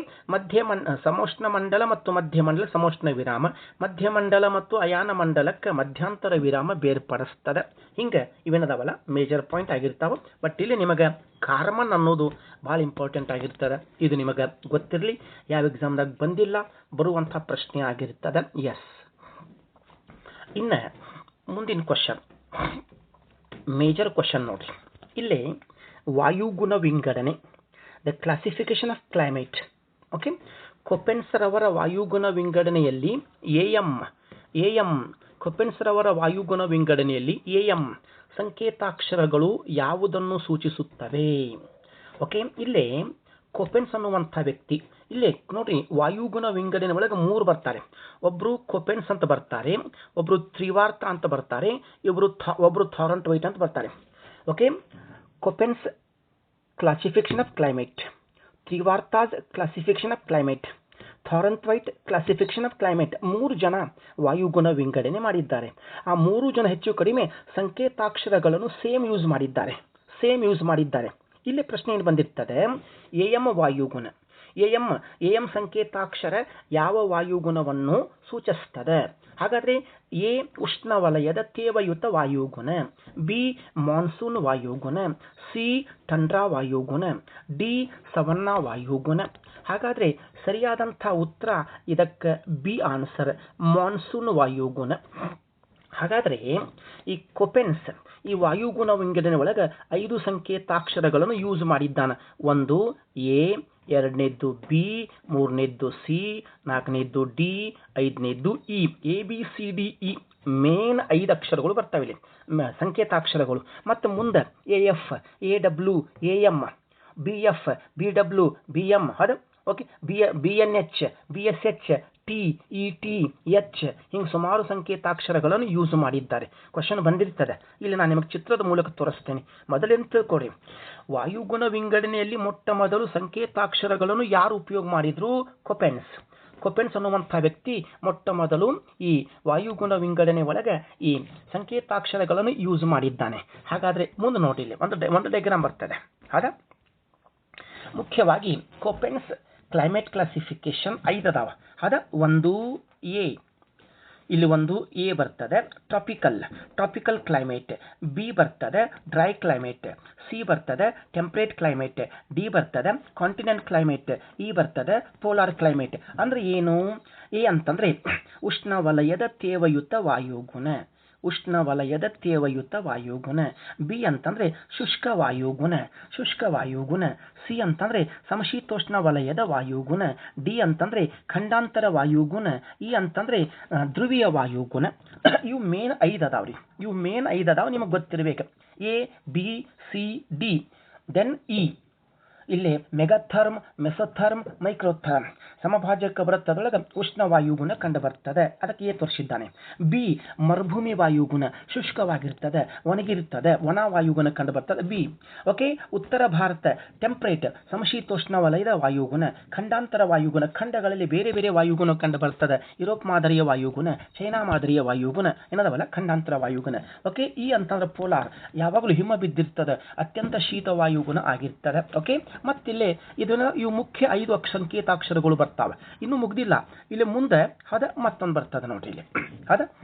ಸಮೋಷ್ಣ ಮಂಡಲ ಮತ್ತು ಮಧ್ಯ ಮಂಡಲ ಸಮೋಷ್ಣ ವಿರಾಮ, ಮಧ್ಯ ಮಂಡಲ ಮತ್ತು ಅಯಾನ ಮಂಡಲಕ್ಕೆ ಮಧ್ಯಂತರ ವಿರಾಮ ಬೇರ್ಪಡಿಸ್ತದೆ. ಹಿಂಗೆ ಇವೇನದಾವಲ್ಲ ಮೇಜರ್ ಪಾಯಿಂಟ್ ಆಗಿರ್ತಾವ. ಬಟ್ ಇಲ್ಲಿ ನಿಮಗೆ ಕಾರ್ಬನ್ ಅನ್ನೋದು ಭಾಳ ಇಂಪಾರ್ಟೆಂಟ್ ಆಗಿರ್ತದೆ. ಇದು ನಿಮಗೆ ಗೊತ್ತಿರಲಿ, ಯಾವ ಎಕ್ಸಾಮ್ದಾಗ ಬಂದಿಲ್ಲ, ಬರುವಂಥ ಪ್ರಶ್ನೆ ಆಗಿರ್ತದೆ. ಎಸ್, ಇನ್ನು ಮುಂದಿನ ಕ್ವಶನ್, ಮೇಜರ್ ಕ್ವಶನ್ ನೋಡ್ರಿ. ಇಲ್ಲಿ ವಾಯುಗುಣ ವಿಂಗಡಣೆ, the classification of climate. Okay, ಕೊಪೆನ್ಸ್ರವರ ವಾಯುಗುಣ ವಿಂಗಡಣೆಯಲ್ಲಿ ಎಎಂ ಕೊಪೆನ್ಸ್ರವರ ವಾಯುಗುಣ ವಿಂಗಡಣೆಯಲ್ಲಿ ಎಎಂ ಸಂಕೇತಾಕ್ಷರಗಳು ಯಾವುದನ್ನು ಸೂಚಿಸುತ್ತವೆ? ಓಕೆ, ಇಲ್ಲೇ ಕೊಪೆನ್ಸ್ ಅನ್ನುವಂಥ ವ್ಯಕ್ತಿ, ಇಲ್ಲೇ ನೋಡ್ರಿ ವಾಯುಗುಣ ವಿಂಗಡಣೆ ಒಳಗೆ 3 ಬರ್ತಾರೆ. ಒಬ್ರು ಕೊಪೆನ್ಸ್ ಅಂತ ಬರ್ತಾರೆ, ಒಬ್ರು ತ್ರಿವಾರ್ತ ಅಂತ ಬರ್ತಾರೆ, ಒಬ್ರು ಥಾರಂಟ್ವೈಟ್ ಅಂತ ಬರ್ತಾರೆ. Okay, Koppen's classification of climate, Trewartha's classification of climate, Thornthwaite classification of climate, 3 ಜನ ವಾಯುಗುಣ ವಿಂಗಡಣೆ ಮಾಡಿದ್ದಾರೆ. ಆ 3 ಜನ ಹೆಚ್ಚು ಕಡಿಮೆ ಸಂಕೇತಾಕ್ಷರಗಳನ್ನು ಸೇಮ್ ಯೂಸ್ ಮಾಡಿದ್ದಾರೆ. ಇಲ್ಲಿ ಪ್ರಶ್ನೆ ಏನು ಬಂದಿರ್ತದೆ, ಎಎಂ ವಾಯುಗುಣ, ಎಎಂ ಸಂಕೇತಾಕ್ಷರ ಯಾವ ವಾಯುಗುಣವನ್ನು ಸೂಚಿಸ್ತದೆ? ಹಾಗಾದರೆ ಎ ಉಷ್ಣವಲಯದ ತೇವಯುತ ವಾಯುಗುಣ, ಬಿ ಮಾನ್ಸೂನ್ ವಾಯುಗುಣ, ಸಿ ಟಂಡ್ರಾ ವಾಯುಗುಣ, ಡಿ ಸವನ್ನಾ ವಾಯುಗುಣ. ಹಾಗಾದರೆ ಸರಿಯಾದಂಥ ಉತ್ತರ ಇದಕ್ಕೆ ಬಿ ಆನ್ಸರ್, ಮಾನ್ಸೂನ್ ವಾಯುಗುಣ. ಹಾಗಾದರೆ ಈ ಕೊಪೆನ್ಸ್ ಈ ವಾಯುಗುಣ ವಿಂಗಡಣೆ ಒಳಗೆ 5 ಸಂಕೇತಾಕ್ಷರಗಳನ್ನು ಯೂಸ್ ಮಾಡಿದ್ದಾನೆ. 1 ಎ, 2ನೇದ್ದು ಬಿ, 3ನೇದ್ದು ಸಿ, 4ನೇದ್ದು ಡಿ, 5ನೇದ್ದು E. A B C D E main 5 ಅಕ್ಷರಗಳು ಬರ್ತಾವೆ ಇಲ್ಲಿ ಸಂಕೇತಾಕ್ಷರಗಳು. ಮತ್ತು ಮುಂದೆ A F, A W, A M, B F, B W, B M, ಅದು okay, B N H, B S H, T, E T, H, ಹಿಂಗೆ ಸುಮಾರು ಸಂಕೇತಾಕ್ಷರಗಳನ್ನು ಯೂಸ್ ಮಾಡಿದ್ದಾರೆ. ಕ್ವಶನ್ ಬಂದಿರ್ತದೆ. ಇಲ್ಲಿ ನಾನು ನಿಮಗೆ ಚಿತ್ರದ ಮೂಲಕ ತೋರಿಸ್ತೇನೆ. ಮೊದಲೇನು ತಿಳ್ಕೊಡಿ, ವಾಯುಗುಣ ವಿಂಗಡಣೆಯಲ್ಲಿ ಮೊಟ್ಟ ಮೊದಲು ಸಂಕೇತಾಕ್ಷರಗಳನ್ನು ಯಾರು ಉಪಯೋಗ ಮಾಡಿದ್ರು? ಕೊಪೆನ್ಸ್ ಅನ್ನುವಂಥ ವ್ಯಕ್ತಿ ಮೊಟ್ಟ ಮೊದಲು ಈ ವಾಯುಗುಣ ವಿಂಗಡಣೆ ಒಳಗೆ ಈ ಸಂಕೇತಾಕ್ಷರಗಳನ್ನು ಯೂಸ್ ಮಾಡಿದ್ದಾನೆ. ಹಾಗಾದರೆ ಮುಂದೆ ನೋಡಿ, ಇಲ್ಲಿ ಒಂದು ಡಯಾಗ್ರಾಮ್ ಬರ್ತದೆ. ಹೌದಾ, ಮುಖ್ಯವಾಗಿ ಕೊಪೆನ್ಸ್ ಕ್ಲೈಮೇಟ್ ಕ್ಲಾಸಿಫಿಕೇಶನ್ 5 ಅದಾವ. ಅದ 1 ಎ, ಇಲ್ಲಿ 1 ಎ ಬರ್ತದೆ ಟ್ರಾಪಿಕಲ್ ಕ್ಲೈಮೇಟ್, ಬಿ ಬರ್ತದೆ ಡ್ರೈ ಕ್ಲೈಮೇಟ್, ಸಿ ಬರ್ತದೆ ಟೆಂಪ್ರೇಟ್ ಕ್ಲೈಮೇಟ್, ಡಿ ಬರ್ತದೆ ಕಾಂಟಿನೆಂಟ್ ಕ್ಲೈಮೇಟ್, ಇ ಬರ್ತದೆ ಪೋಲಾರ್ ಕ್ಲೈಮೇಟ್. ಅಂದ್ರೆ ಏನು? ಎ ಅಂತಂದ್ರೆ ಉಷ್ಣವಲಯದ ತೇವಯುತ ವಾಯುಗುಣ, ಬಿ ಅಂತಂದ್ರೆ ಶುಷ್ಕ ವಾಯುಗುಣ, ಸಿ ಅಂತಂದ್ರೆ ಸಮಶೀತೋಷ್ಣ ವಲಯದ ವಾಯುಗುಣ, ಡಿ ಅಂತಂದ್ರೆ ಖಂಡಾಂತರ ವಾಯುಗುಣ, ಇ ಅಂತಂದ್ರೆ ಧ್ರುವೀಯ ವಾಯುಗುಣ. ಇವು ಮೇನ್ 5 ಅದಾವ್ರಿ. ನಿಮಗೆ ಗೊತ್ತಿರಬೇಕು. A B C D, then E. ಇಲ್ಲಿ ಮೆಗಾಥರ್ಮ್, ಮೆಸೋಥರ್ಮ್, ಮೈಕ್ರೋಥರ್ಮ್ ಸಮಭಾಜಕ ವೃತ್ತದೊಳಗೆ ಉಷ್ಣ ವಾಯುಗುಣ ಕಂಡು ಬರ್ತದೆ. ಅದಕ್ಕೆ ಎ ತೋರಿಸಿದ್ದಾನೆ. ಬಿ ಮರುಭೂಮಿ ವಾಯುಗುಣ, ಶುಷ್ಕವಾಗಿರ್ತದೆ, ಒಣಗಿರುತ್ತದೆ, ಒಣ ವಾಯುಗುಣ ಕಂಡು ಬರ್ತದೆ ಬಿ. ಓಕೆ, ಉತ್ತರ ಭಾರತ ಟೆಂಪ್ರೇಟ್ ಸಮಶೀತೋಷ್ಣ ವಲಯದ ವಾಯುಗುಣ, ಖಂಡಾಂತರ ವಾಯುಗುಣ, ಖಂಡಗಳಲ್ಲಿ ಬೇರೆ ಬೇರೆ ವಾಯುಗುಣ ಕಂಡು ಬರ್ತದೆ. ಯುರೋಪ್ ಮಾದರಿಯ ವಾಯುಗುಣ, ಚೈನಾ ಮಾದರಿಯ ವಾಯುಗುಣ ಏನದವಲ್ಲ ಖಂಡಾಂತರ ವಾಯುಗುಣ. ಓಕೆ, ಈ ಅಂತಂದ್ರೆ ಪೋಲಾರ್, ಯಾವಾಗಲೂ ಹಿಮ ಬಿದ್ದಿರ್ತದೆ, ಅತ್ಯಂತ ಶೀತ ವಾಯುಗುಣ ಆಗಿರ್ತದೆ. ಓಕೆ, ಮತ್ತಿಲ್ಲಿ ಇವು ಮುಖ್ಯ 5 ಸಂಕೇತಾಕ್ಷರಗಳು ಬರ್ತಾವೆ. ಇನ್ನೂ ಮುಗ್ದಿಲ್ಲ, ಇಲ್ಲಿ ಮುಂದೆ ಅದ ಮತ್ತೊಂದು ಬರ್ತದೆ ನೋಡ್ರಿ.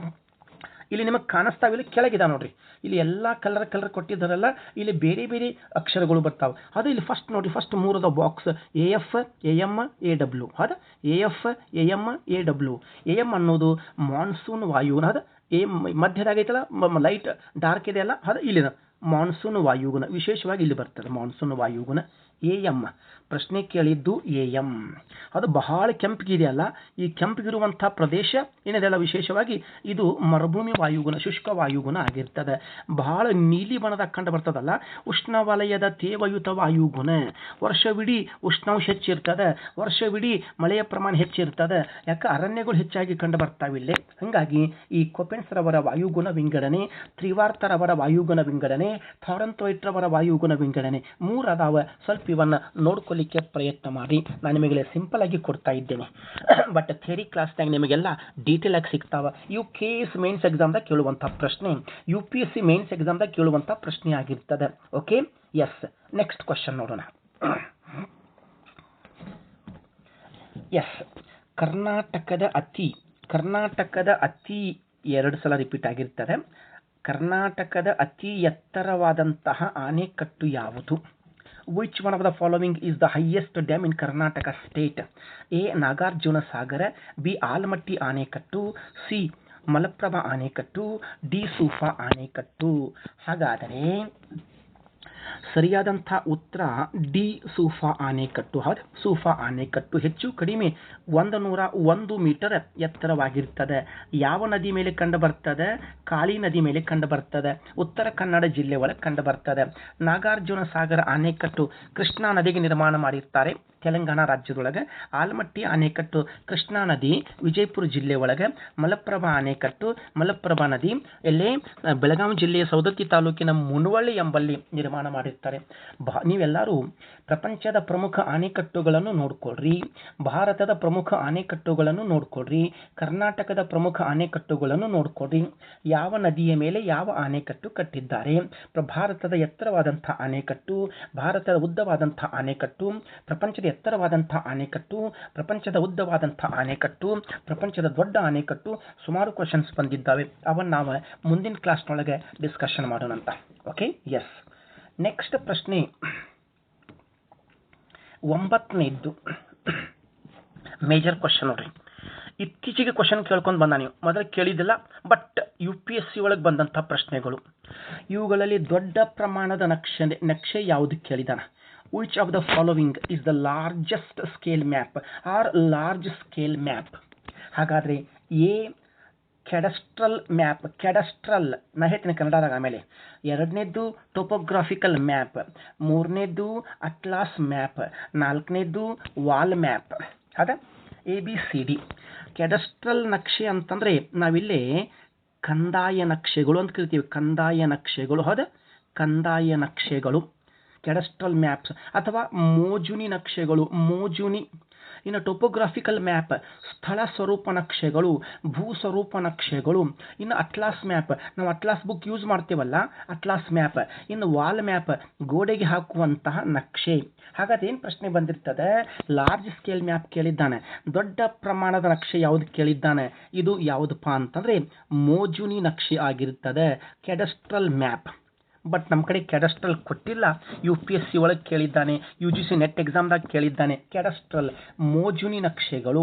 ಇಲ್ಲಿ ನಿಮಗೆ ಕಾಣಿಸ್ತಾವೆ, ಇಲ್ಲಿ ಕೆಳಗಿದ ನೋಡ್ರಿ. ಇಲ್ಲಿ ಎಲ್ಲ ಕಲರ್ ಕೊಟ್ಟಿದ್ದಾರಲ್ಲ, ಇಲ್ಲಿ ಬೇರೆ ಬೇರೆ ಅಕ್ಷರಗಳು ಬರ್ತಾವೆ. ಅದು ಇಲ್ಲಿ ಫಸ್ಟ್ ನೋಡ್ರಿ, first 3 box A F, A M, A W. ಅದ A F, A M, A W. A M ಅನ್ನೋದು ಮಾನ್ಸೂನ್ ವಾಯುಗುಣ. ಅದ ಎ ಮಧ್ಯದಾಗೈತಲ್ಲ, ಲೈಟ್ ಡಾರ್ಕ್ ಇದೆ ಅಲ್ಲ, ಅದು ಇಲ್ಲಿನ ಮಾನ್ಸೂನ್ ವಾಯುಗುಣ. ವಿಶೇಷವಾಗಿ ಇಲ್ಲಿ ಬರ್ತದೆ ಮಾನ್ಸೂನ್ ವಾಯುಗುಣ. AM ಪ್ರಶ್ನೆ ಕೇಳಿದ್ದು AM. ಅದು ಬಹಳ ಕೆಂಪಗಿದೆಯಲ್ಲ, ಈ ಕೆಂಪಗಿರುವಂಥ ಪ್ರದೇಶ ಏನಿದೆಯಲ್ಲ ವಿಶೇಷವಾಗಿ ಇದು ಮರುಭೂಮಿ ವಾಯುಗುಣ, ಶುಷ್ಕ ವಾಯುಗುಣ ಆಗಿರ್ತದೆ. ಬಹಳ ನೀಲಿ ಬಣ್ಣದಾಗ ಕಂಡು ಬರ್ತದಲ್ಲ, ಉಷ್ಣವಲಯದ ತೇವಯುತ ವಾಯುಗುಣ. ವರ್ಷವಿಡೀ ಉಷ್ಣಾಂಶ ಹೆಚ್ಚಿರ್ತದೆ, ವರ್ಷವಿಡೀ ಮಳೆಯ ಪ್ರಮಾಣ ಹೆಚ್ಚಿರ್ತದೆ. ಯಾಕೆ ಅರಣ್ಯಗಳು ಹೆಚ್ಚಾಗಿ ಕಂಡು ಬರ್ತಾವಿಲ್ಲಿ. ಹಾಗಾಗಿ ಈ ಕೊಪೆನ್ಸ್ ರವರ ವಾಯುಗುಣ ವಿಂಗಡಣೆ, ತ್ರಿವಾರ್ತ ರವರ ವಾಯುಗುಣ ವಿಂಗಡಣೆ, ಥಾರಂಥ್ವೈಟ್ ರವರ ವಾಯುಗುಣ ವಿಂಗಡಣೆ 3 ಅದಾವ. ಸ್ವಲ್ಪ ಇವನ್ನ ನೋಡ್ಕೊಳ್ಳಿಕ್ಕೆ ಪ್ರಯತ್ನ ಮಾಡಿ. ನಾನು ನಿಮಗೆ ಸಿಂಪಲ್ ಆಗಿ ಕೊಡ್ತಾ ಇದ್ದೇನೆ, ಬಟ್ ಥಿಯರಿ ಕ್ಲಾಸ್ನಾಗ ನಿಮಗೆಲ್ಲ ಡೀಟೇಲ್ ಆಗಿ ಸಿಗ್ತಾವ. UKS ಮೇನ್ಸ್ ಎಕ್ಸಾಮ್ದಾಗ ಕೇಳುವಂಥ ಪ್ರಶ್ನೆ, UPSC ಮೇನ್ಸ್ ಎಕ್ಸಾಮ್ದಾಗ ಕೇಳುವಂಥ ಪ್ರಶ್ನೆ ಆಗಿರ್ತದೆ. Okay, yes. ನೆಕ್ಸ್ಟ್ ಕ್ವಶನ್ ನೋಡೋಣ. ಎಸ್, ಕರ್ನಾಟಕದ ಅತಿ 2 ಸಲ ರಿಪೀಟ್ ಆಗಿರ್ತದೆ. ಕರ್ನಾಟಕದ ಅತಿ ಎತ್ತರವಾದಂತಹ ಆಣೆಕಟ್ಟು ಯಾವುದು? Which one of the following is the highest dam in Karnataka state? A. Nagarjuna Sagar, B. Almatti ಆಣೆಕಟ್ಟು, C. Malaprabha ಆಣೆಕಟ್ಟು, D. ಸೂಫಾ ಆಣೆಕಟ್ಟು. ಹಾಗಾದರೆ ಸರಿಯಾದಂಥ ಉತ್ತರ ಡಿ, ಸೂಫಾ ಆಣೆಕಟ್ಟು. ಹೌದು, ಸೂಫಾ ಆಣೆಕಟ್ಟು ಹೆಚ್ಚು ಕಡಿಮೆ 101 ಮೀಟರ್ ಎತ್ತರವಾಗಿರ್ತದೆ. ಯಾವ ನದಿ ಮೇಲೆ ಕಂಡು ಬರ್ತದೆ? ಕಾಳಿ ನದಿ ಮೇಲೆ ಕಂಡು ಬರ್ತದೆ. ಉತ್ತರ ಕನ್ನಡ ಜಿಲ್ಲೆ ಒಳಗೆ ಕಂಡು ಬರ್ತದೆ. ನಾಗಾರ್ಜುನ ಸಾಗರ ಆಣೆಕಟ್ಟು ಕೃಷ್ಣಾ ನದಿಗೆ ನಿರ್ಮಾಣ ಮಾಡಿರ್ತಾರೆ, ತೆಲಂಗಾಣ ರಾಜ್ಯದೊಳಗೆ. ಆಲಮಟ್ಟಿ ಆಣೆಕಟ್ಟು ಕೃಷ್ಣಾ ನದಿ ವಿಜಯಪುರ ಜಿಲ್ಲೆ ಒಳಗೆ. ಮಲಪ್ರಭಾ ಆಣೆಕಟ್ಟು ಮಲಪ್ರಭಾ ನದಿ ಎಲ್ಲೇ ಬೆಳಗಾವಿ ಜಿಲ್ಲೆಯ ಸೌದತ್ತಿ ತಾಲೂಕಿನ ಮುನವಳ್ಳಿ ಎಂಬಲ್ಲಿ ನಿರ್ಮಾಣ ಮಾಡಿರ್ತಾರೆ. ನೀವೆಲ್ಲರೂ ಪ್ರಪಂಚದ ಪ್ರಮುಖ ಆಣೆಕಟ್ಟುಗಳನ್ನು ನೋಡ್ಕೊಳ್ರಿ, ಭಾರತದ ಪ್ರಮುಖ ಆಣೆಕಟ್ಟುಗಳನ್ನು ನೋಡ್ಕೊಳ್ರಿ, ಕರ್ನಾಟಕದ ಪ್ರಮುಖ ಆಣೆಕಟ್ಟುಗಳನ್ನು ನೋಡ್ಕೊಳ್ರಿ. ಯಾವ ನದಿಯ ಮೇಲೆ ಯಾವ ಆಣೆಕಟ್ಟು ಕಟ್ಟಿದ್ದಾರೆ? ಭಾರತದ ಎತ್ತರವಾದಂಥ ಆಣೆಕಟ್ಟು, ಭಾರತದ ಉದ್ದವಾದಂಥ ಆಣೆಕಟ್ಟು, ಪ್ರಪಂಚದ ಎತ್ತರವಾದಂಥ ಆಣೆಕಟ್ಟು, ಪ್ರಪಂಚದ ಉದ್ದವಾದಂಥ ಆಣೆಕಟ್ಟು, ಪ್ರಪಂಚದ ದೊಡ್ಡ ಆಣೆಕಟ್ಟು. ಸುಮಾರು ಕ್ವಶನ್ಸ್ ಬಂದಿದ್ದಾವೆ, ಅವನ್ನ ನಾವು ಮುಂದಿನ ಕ್ಲಾಸ್ನೊಳಗೆ ಡಿಸ್ಕಷನ್ ಮಾಡೋಣ ಅಂತ. Okay, yes. ನೆಕ್ಸ್ಟ್ ಪ್ರಶ್ನೆ 9ನೇದ್ದು ಮೇಜರ್ ಕ್ವಶನ್ ನೋಡ್ರಿ. ಇತ್ತೀಚೆಗೆ ಕ್ವಶನ್ ಕೇಳ್ಕೊಂಡು ಬಂದ, ನೀವು ಮೊದಲು ಕೇಳಿದ್ದಿಲ್ಲ, ಬಟ್ UPSC ಒಳಗೆ ಬಂದಂಥ ಪ್ರಶ್ನೆಗಳು. ಇವುಗಳಲ್ಲಿ ದೊಡ್ಡ ಪ್ರಮಾಣದ ನಕ್ಷೆ ಯಾವುದು ಕೇಳಿದಾನ? Which of the following is the largest scale map or large scale map? ಹಾಗಾದರೆ ಎ ಕ್ಯಾಡಸ್ಟ್ರಲ್ ಮ್ಯಾಪ್, ಕ್ಯಾಡಸ್ಟ್ರಲ್ ನಾ ಹೇಳ್ತೀನಿ ಕನ್ನಡದಾಗ. ಆಮೇಲೆ 2ನೇದ್ದು ಟೋಪೋಗ್ರಾಫಿಕಲ್ ಮ್ಯಾಪ್, 3ನೇದ್ದು ಅಟ್ಲಾಸ್ ಮ್ಯಾಪ್, 4ನೇದ್ದು ವಾಲ್ ಮ್ಯಾಪ್. ಹೌದಾ? ABCD. ಕ್ಯಾಡಸ್ಟ್ರಲ್ ನಕ್ಷೆ ಅಂತಂದರೆ ನಾವಿಲ್ಲಿ ಕಂದಾಯ ನಕ್ಷೆಗಳು ಅಂತ ಕರಿತೀವಿ. ಕಂದಾಯ ನಕ್ಷೆಗಳು, ಹೌದಾ? ಕಂದಾಯ ನಕ್ಷೆಗಳು ಕ್ಯಾಡಸ್ಟ್ರಲ್ ಮ್ಯಾಪ್ಸ್ ಅಥವಾ ಮೋಜುನಿ ನಕ್ಷೆಗಳು, ಮೋಜುನಿ. ಇನ್ನು ಟೋಪೋಗ್ರಾಫಿಕಲ್ ಮ್ಯಾಪ್ ಸ್ಥಳ ಸ್ವರೂಪ ನಕ್ಷೆಗಳು, ಭೂ ಸ್ವರೂಪ ನಕ್ಷೆಗಳು. ಇನ್ನು ಅಟ್ಲಾಸ್ ಮ್ಯಾಪ್, ನಾವು ಅಟ್ಲಾಸ್ ಬುಕ್ ಯೂಸ್ ಮಾಡ್ತೇವಲ್ಲ, ಅಟ್ಲಾಸ್ ಮ್ಯಾಪ್. ಇನ್ನು ವಾಲ್ ಮ್ಯಾಪ್ ಗೋಡೆಗೆ ಹಾಕುವಂತಹ ನಕ್ಷೆ. ಹಾಗಾದ್ರೆ ಏನು ಪ್ರಶ್ನೆ ಬಂದಿರ್ತದೆ? ಲಾರ್ಜ್ ಸ್ಕೇಲ್ ಮ್ಯಾಪ್ ಕೇಳಿದ್ದಾನೆ, ದೊಡ್ಡ ಪ್ರಮಾಣದ ನಕ್ಷೆ ಯಾವುದು ಕೇಳಿದ್ದಾನೆ. ಇದು ಯಾವುದಪ್ಪ ಅಂತಂದರೆ ಮೋಜುನಿ ನಕ್ಷೆ ಆಗಿರ್ತದೆ, ಕ್ಯಾಡಸ್ಟ್ರಲ್ ಮ್ಯಾಪ್. ಬಟ್ ನಮ್ಮ ಕಡೆ ಕ್ಯಾಡಸ್ಟ್ರಲ್ ಕೊಟ್ಟಿಲ್ಲ. UPSC ಒಳಗೆ ಕೇಳಿದ್ದಾನೆ, UGC ನೆಟ್ ಎಕ್ಸಾಮ್ದಾಗ ಕೇಳಿದ್ದಾನೆ. ಕ್ಯಾಡಸ್ಟ್ರಲ್ ಮೋಜುನಿ ನಕ್ಷೆಗಳು,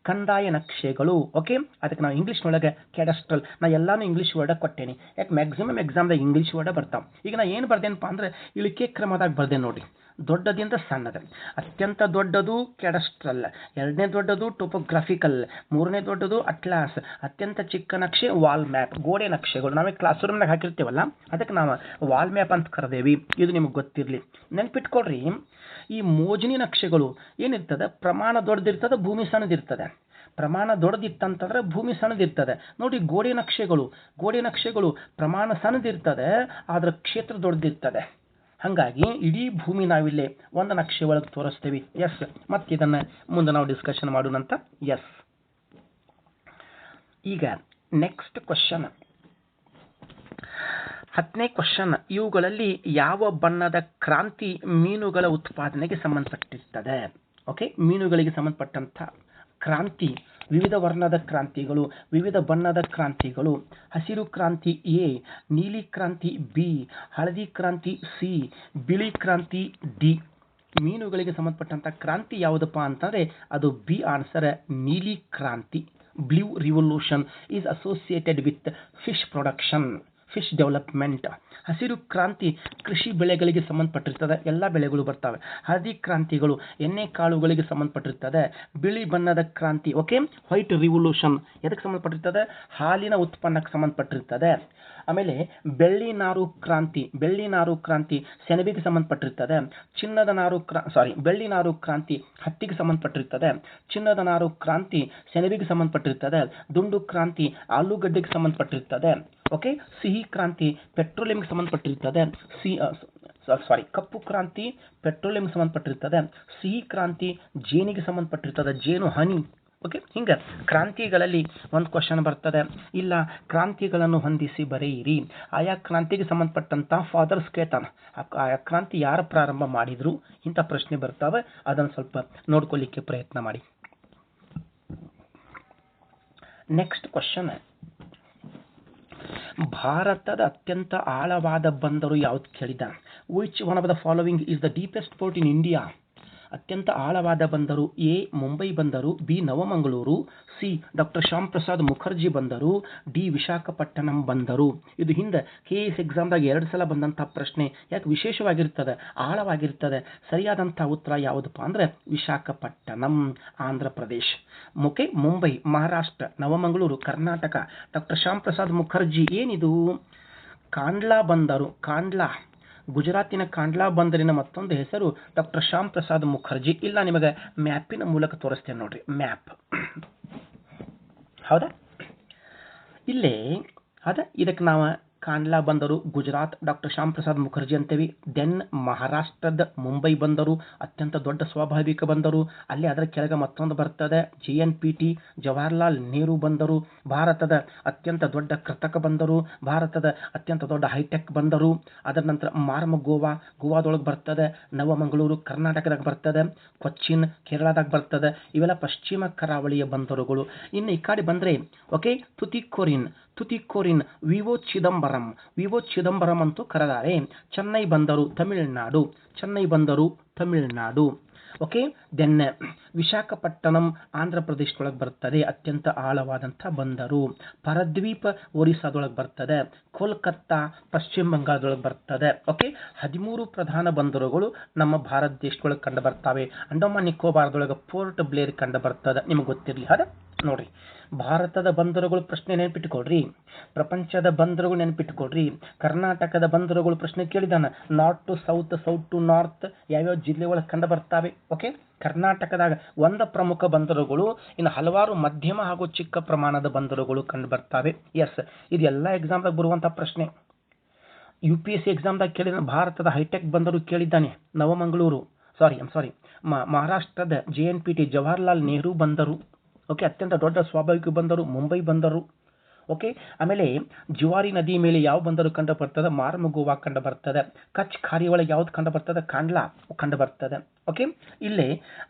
ಕಂದಾಯ ನಕ್ಷೆಗಳು. ಓಕೆ, ಅದಕ್ಕೆ ನಾವು ಇಂಗ್ಲೀಷ್ನೊಳಗೆ ಕ್ಯಾಡಸ್ಟ್ರಲ್, ನಾ ಎಲ್ಲಾನು ಇಂಗ್ಲೀಷ್ ವರ್ಡ ಕೊಟ್ಟೇನೆ. ಯಾಕೆ ಮ್ಯಾಕ್ಸಿಮಮ್ ಎಕ್ಸಾಮ್ದಾಗ ಇಂಗ್ಲೀಷ್ ವರ್ಡ ಬರ್ತಾವೆ. ಈಗ ನಾ ಏನು ಬರ್ದೇನಪ್ಪ ಅಂದರೆ ಇಳಿಕೆ ಕ್ರಮದಾಗ ಬರ್ದೆ ನೋಡಿ. ದೊಡ್ಡದಿಂದ ಸಣ್ಣದ, ಅತ್ಯಂತ ದೊಡ್ಡದು ಕ್ಯಾಡಸ್ಟ್ರಲ್, 2ನೇ ದೊಡ್ಡದು ಟೋಪೋಗ್ರಾಫಿಕಲ್, 3ನೇ ದೊಡ್ಡದು ಅಟ್ಲಾಸ್, ಅತ್ಯಂತ ಚಿಕ್ಕ ನಕ್ಷೆ ವಾಲ್ ಮ್ಯಾಪ್, ಗೋಡೆ ನಕ್ಷೆಗಳು. ನಾವೇ ಕ್ಲಾಸ್ ರೂಮ್ನಾಗ ಹಾಕಿರ್ತೀವಲ್ಲ, ಅದಕ್ಕೆ ನಾವು ವಾಲ್ ಮ್ಯಾಪ್ ಅಂತ ಕರೆದೇವಿ. ಇದು ನಿಮಗೆ ಗೊತ್ತಿರಲಿ, ನೆನ್ಪಿಟ್ಕೊಳ್ರಿ. ಈ ಮೋಜುನಿ ನಕ್ಷೆಗಳು ಏನಿರ್ತದೆ, ಪ್ರಮಾಣ ದೊಡ್ಡದಿರ್ತದೆ, ಭೂಮಿ ಸಣ್ಣದಿರ್ತದೆ. ಪ್ರಮಾಣ ದೊಡ್ಡದಿತ್ತಂತಂದ್ರೆ ಭೂಮಿ ಸಣ್ಣದಿರ್ತದೆ. ನೋಡಿ, ಗೋಡೆ ನಕ್ಷೆಗಳು ಪ್ರಮಾಣ ಸಣ್ಣದಿರ್ತದೆ, ಆದ್ರೆ ಕ್ಷೇತ್ರ ದೊಡ್ಡದಿರ್ತದೆ. ಹಾಗಾಗಿ ಇಡೀ ಭೂಮಿ ನಾವಿಲ್ಲೇ ಒಂದು ನಕ್ಷೆ ಒಳಗೆ ತೋರಿಸ್ತೀವಿ. ಎಸ್, ಮತ್ತೆ ಇದನ್ನು ಮುಂದೆ ನಾವು ಡಿಸ್ಕಷನ್ ಮಾಡೋಣಂತ. ಎಸ್, ಈಗ ನೆಕ್ಸ್ಟ್ ಕ್ವಶನ್ 10ನೇ ಕ್ವಶನ್. ಇವುಗಳಲ್ಲಿ ಯಾವ ಬಣ್ಣದ ಕ್ರಾಂತಿ ಮೀನುಗಳ ಉತ್ಪಾದನೆಗೆ ಸಂಬಂಧಪಟ್ಟಿರ್ತದೆ? ಓಕೆ, ಮೀನುಗಳಿಗೆ ಸಂಬಂಧಪಟ್ಟಂಥ ಕ್ರಾಂತಿ, ವಿವಿಧ ವರ್ಣದ ಕ್ರಾಂತಿಗಳು, ವಿವಿಧ ಬಣ್ಣದ ಕ್ರಾಂತಿಗಳು. ಹಸಿರು ಕ್ರಾಂತಿ ಎ, ನೀಲಿ ಕ್ರಾಂತಿ ಬಿ, ಹಳದಿ ಕ್ರಾಂತಿ ಸಿ, ಬಿಳಿ ಕ್ರಾಂತಿ ಡಿ. ಮೀನುಗಳಿಗೆ ಸಂಬಂಧಪಟ್ಟಂಥ ಕ್ರಾಂತಿ ಯಾವುದಪ್ಪ ಅಂತಂದರೆ ಅದು ಬಿ ಆನ್ಸರ್, ನೀಲಿ ಕ್ರಾಂತಿ. Blue revolution is associated with fish production. Fish development. ಹಸಿರು ಕ್ರಾಂತಿ ಕೃಷಿ ಬೆಳೆಗಳಿಗೆ ಸಂಬಂಧಪಟ್ಟಿರ್ತದೆ, ಎಲ್ಲ ಬೆಳೆಗಳು ಬರ್ತವೆ. ಹಳದಿ ಕ್ರಾಂತಿಗಳು ಎಣ್ಣೆ ಕಾಳುಗಳಿಗೆ ಸಂಬಂಧಪಟ್ಟಿರ್ತದೆ. ಬಿಳಿ ಬಣ್ಣದ ಕ್ರಾಂತಿ ಓಕೆ ವೈಟ್ ರಿವಲ್ಯೂಷನ್ ಎದಕ್ಕೆ ಸಂಬಂಧಪಟ್ಟಿರ್ತದೆ? ಹಾಲಿನ ಉತ್ಪನ್ನಕ್ಕೆ ಸಂಬಂಧಪಟ್ಟಿರ್ತದೆ. ಆಮೇಲೆ ಬೆಳ್ಳಿ ನಾರು ಕ್ರಾಂತಿ ಸೆಣಬಿಗೆ ಸಂಬಂಧಪಟ್ಟಿರ್ತದೆ. ಬೆಳ್ಳಿ ನಾರು ಕ್ರಾಂತಿ ಹತ್ತಿಗೆ ಸಂಬಂಧಪಟ್ಟಿರ್ತದೆ. ಚಿನ್ನದ ನಾರು ಕ್ರಾಂತಿ ಸೆಣಬಿಗೆ ಸಂಬಂಧಪಟ್ಟಿರ್ತದೆ. ದುಂಡು ಕ್ರಾಂತಿ ಆಲೂಗಡ್ಡೆಗೆ ಸಂಬಂಧಪಟ್ಟಿರ್ತದೆ. ಓಕೆ, ಸಿಹಿ ಕ್ರಾಂತಿ ಪೆಟ್ರೋಲಿಯಂಗೆ ಸಂಬಂಧಪಟ್ಟಿರ್ತದೆ. ಕಪ್ಪು ಕ್ರಾಂತಿ ಪೆಟ್ರೋಲಿಯಂಗೆ ಸಂಬಂಧಪಟ್ಟಿರ್ತದೆ. ಸಿಹಿ ಕ್ರಾಂತಿ ಜೇನಿಗೆ ಸಂಬಂಧಪಟ್ಟಿರ್ತದೆ, ಜೇನು ಹನಿ. ಓಕೆ, ಹಿಂಗೆ ಕ್ರಾಂತಿಗಳಲ್ಲಿ ಒಂದು ಕ್ವಶನ್ ಬರ್ತದೆ, ಇಲ್ಲ ಕ್ರಾಂತಿಗಳನ್ನು ಹೊಂದಿಸಿ ಬರೆಯಿರಿ. ಆಯಾ ಕ್ರಾಂತಿಗೆ ಸಂಬಂಧಪಟ್ಟಂತ ಫಾದರ್ಸ್ ಕೇಳ್ತಾನೆ, ಆಯಾ ಕ್ರಾಂತಿ ಯಾರು ಪ್ರಾರಂಭ ಮಾಡಿದ್ರು, ಇಂಥ ಪ್ರಶ್ನೆ ಬರ್ತಾವೆ. ಅದನ್ನು ಸ್ವಲ್ಪ ನೋಡ್ಕೊಳ್ಳಿಕ್ಕೆ ಪ್ರಯತ್ನ ಮಾಡಿ. ನೆಕ್ಸ್ಟ್ ಕ್ವಶನ್, ಭಾರತದ ಅತ್ಯಂತ ಆಳವಾದ ಬಂದರು ಯಾವ್ದು ಕೇಳಿದ್ದಾನೆ. Which one of the following is the deepest port in India? ಅತ್ಯಂತ ಆಳವಾದ ಬಂದರು ಎ ಮುಂಬೈ ಬಂದರು, B Navamangaluru, C doctor Shyam Prasad Mukherjee ಬಂದರು, ಡಿ ವಿಶಾಖಪಟ್ಟಣಂ ಬಂದರು. ಇದು ಹಿಂದೆ KS ಎಕ್ಸಾಮ್ದಾಗ 2 ಸಲ ಬಂದಂಥ ಪ್ರಶ್ನೆ. ಯಾಕೆ ವಿಶೇಷವಾಗಿರ್ತದೆ, ಆಳವಾಗಿರ್ತದೆ. ಸರಿಯಾದಂಥ ಉತ್ತರ ಯಾವುದಪ್ಪ ಅಂದರೆ ವಿಶಾಖಪಟ್ಟಣಂ, ಆಂಧ್ರ ಪ್ರದೇಶ್. ಓಕೆ, ಮುಂಬೈ ಮಹಾರಾಷ್ಟ್ರ, ನವಮಂಗಳೂರು ಕರ್ನಾಟಕ. ಡಾಕ್ಟರ್ ಶ್ಯಾಮ್ ಪ್ರಸಾದ್ ಮುಖರ್ಜಿ ಏನಿದು? ಕಾಂಡ್ಲಾ ಬಂದರು, ಕಾಂಡ್ಲಾ ಗುಜರಾತಿನ ಕಾಂಡ್ಲಾ ಬಂದರಿನ ಮತ್ತೊಂದು ಹೆಸರು ಡಾಕ್ಟರ್ ಶ್ಯಾಮ್ ಪ್ರಸಾದ್ ಮುಖರ್ಜಿ. ಇಲ್ಲ ನಿಮಗೆ ಮ್ಯಾಪಿನ ಮೂಲಕ ತೋರಿಸ್ತೇನೆ ನೋಡ್ರಿ, ಮ್ಯಾಪ್. ಹೌದಾ, ಇಲ್ಲೇ ಇದಕ್ಕೆ ನಾವು ಕಾಂಡ್ಲಾ ಬಂದರು ಗುಜರಾತ್ ಡಾಕ್ಟರ್ ಶ್ಯಾಮ್ ಪ್ರಸಾದ್ ಮುಖರ್ಜಿ ಅಂತೇವಿ. ದೆನ್ ಮಹಾರಾಷ್ಟ್ರದ ಮುಂಬೈ ಬಂದರು ಅತ್ಯಂತ ದೊಡ್ಡ ಸ್ವಾಭಾವಿಕ ಬಂದರು. ಅಲ್ಲಿ ಅದರ ಕೆಳಗೆ ಮತ್ತೊಂದು ಬರ್ತದೆ JNPT ಜವಾಹರ್ಲಾಲ್ ನೆಹರು ಬಂದರು. ಭಾರತದ ಅತ್ಯಂತ ದೊಡ್ಡ ಕೃತಕ ಬಂದರು, ಭಾರತದ ಅತ್ಯಂತ ದೊಡ್ಡ ಹೈಟೆಕ್ ಬಂದರು. ಅದರ ನಂತರ ಗೋವಾದೊಳಗೆ ಬರ್ತದೆ, ನವಮಂಗಳೂರು ಕರ್ನಾಟಕದಾಗ ಬರ್ತದೆ, ಕೊಚ್ಚಿನ್ ಕೇರಳದಾಗ ಬರ್ತದೆ. ಇವೆಲ್ಲ ಪಶ್ಚಿಮ ಕರಾವಳಿಯ ಬಂದರುಗಳು. ಇನ್ನು ಈ ಕಡೆ ಬಂದರೆ ಓಕೆ ತುತಿಕೋರಿನ್ ವಿವೋ ಚಿದಂಬರಂ ಅಂತೂ ಕರೆದಾರೆ. ಚೆನ್ನೈ ಬಂದರು ತಮಿಳುನಾಡು. ಓಕೆ, ದೆನ್ ವಿಶಾಖಪಟ್ಟಣಂ ಆಂಧ್ರ ಪ್ರದೇಶದೊಳಗೆ ಬರ್ತದೆ, ಅತ್ಯಂತ ಆಳವಾದಂಥ ಬಂದರು. ಪರದ್ವೀಪ ಒರಿಸ್ಸಾದೊಳಗೆ ಬರ್ತದೆ. ಕೋಲ್ಕತ್ತಾ ಪಶ್ಚಿಮ ಬಂಗಾಳದೊಳಗೆ ಬರ್ತದೆ. ಓಕೆ, 13 ಪ್ರಧಾನ ಬಂದರುಗಳು ನಮ್ಮ ಭಾರತ ದೇಶದೊಳಗೆ ಕಂಡು ಬರ್ತವೆ. ಅಂಡಮಾನ್ ನಿಕೋಬಾರ್ದೊಳಗೆ ಪೋರ್ಟ್ ಬ್ಲೇರ್ ಕಂಡು ಬರ್ತದೆ, ನಿಮಗೆ ಗೊತ್ತಿರಲಿ. ಅದ ನೋಡ್ರಿ, ಭಾರತದ ಬಂದರುಗಳು ಪ್ರಶ್ನೆ ನೆನಪಿಟ್ಟುಕೊಡ್ರಿ, ಪ್ರಪಂಚದ ಬಂದರುಗಳು ನೆನಪಿಟ್ಟುಕೊಡ್ರಿ. ಕರ್ನಾಟಕದ ಬಂದರುಗಳು ಪ್ರಶ್ನೆ ಕೇಳಿದಾನ, north to south, south to north ಯಾವ್ಯಾವ ಜಿಲ್ಲೆ ಒಳಗೆ ಕಂಡು ಬರ್ತಾವೆ. ಓಕೆ, ಕರ್ನಾಟಕದಾಗ ಒಂದು ಪ್ರಮುಖ ಬಂದರುಗಳು, ಇನ್ನು ಹಲವಾರು ಮಧ್ಯಮ ಹಾಗೂ ಚಿಕ್ಕ ಪ್ರಮಾಣದ ಬಂದರುಗಳು ಕಂಡು ಬರ್ತಾವೆ. ಎಸ್, ಇದೆಲ್ಲ ಎಕ್ಸಾಮ್ದಾಗ ಬರುವಂಥ ಪ್ರಶ್ನೆ. UPSC ಎಕ್ಸಾಮ್ದಾಗ ಕೇಳಿದ ಭಾರತದ ಹೈಟೆಕ್ ಬಂದರು ಕೇಳಿದ್ದಾನೆ, ನವಮಂಗಳೂರು. ಮಹಾರಾಷ್ಟ್ರದ JNPT ಜವಾಹರ್ಲಾಲ್ ನೆಹರು ಬಂದರು. ಓಕೆ, ಅತ್ಯಂತ ದೊಡ್ಡ ಸ್ವಾಭಾವಿಕ ಬಂದರು ಮುಂಬೈ ಬಂದರು. ಓಕೆ, ಆಮೇಲೆ ಜುವಾರಿ ನದಿ ಮೇಲೆ ಯಾವ ಬಂದರು ಕಂಡು ಬರ್ತದೆ? ಮಾರ್ಮಗೋವಾ ಕಂಡು ಬರ್ತದೆ. ಕಚ್ ಖಾರಿ ಒಳಗೆ ಯಾವ್ದು ಕಂಡು ಬರ್ತದೆ? ಕಾಂಡ್ಲಾ ಕಂಡು ಬರ್ತದೆ. ಓಕೆ, ಇಲ್ಲೇ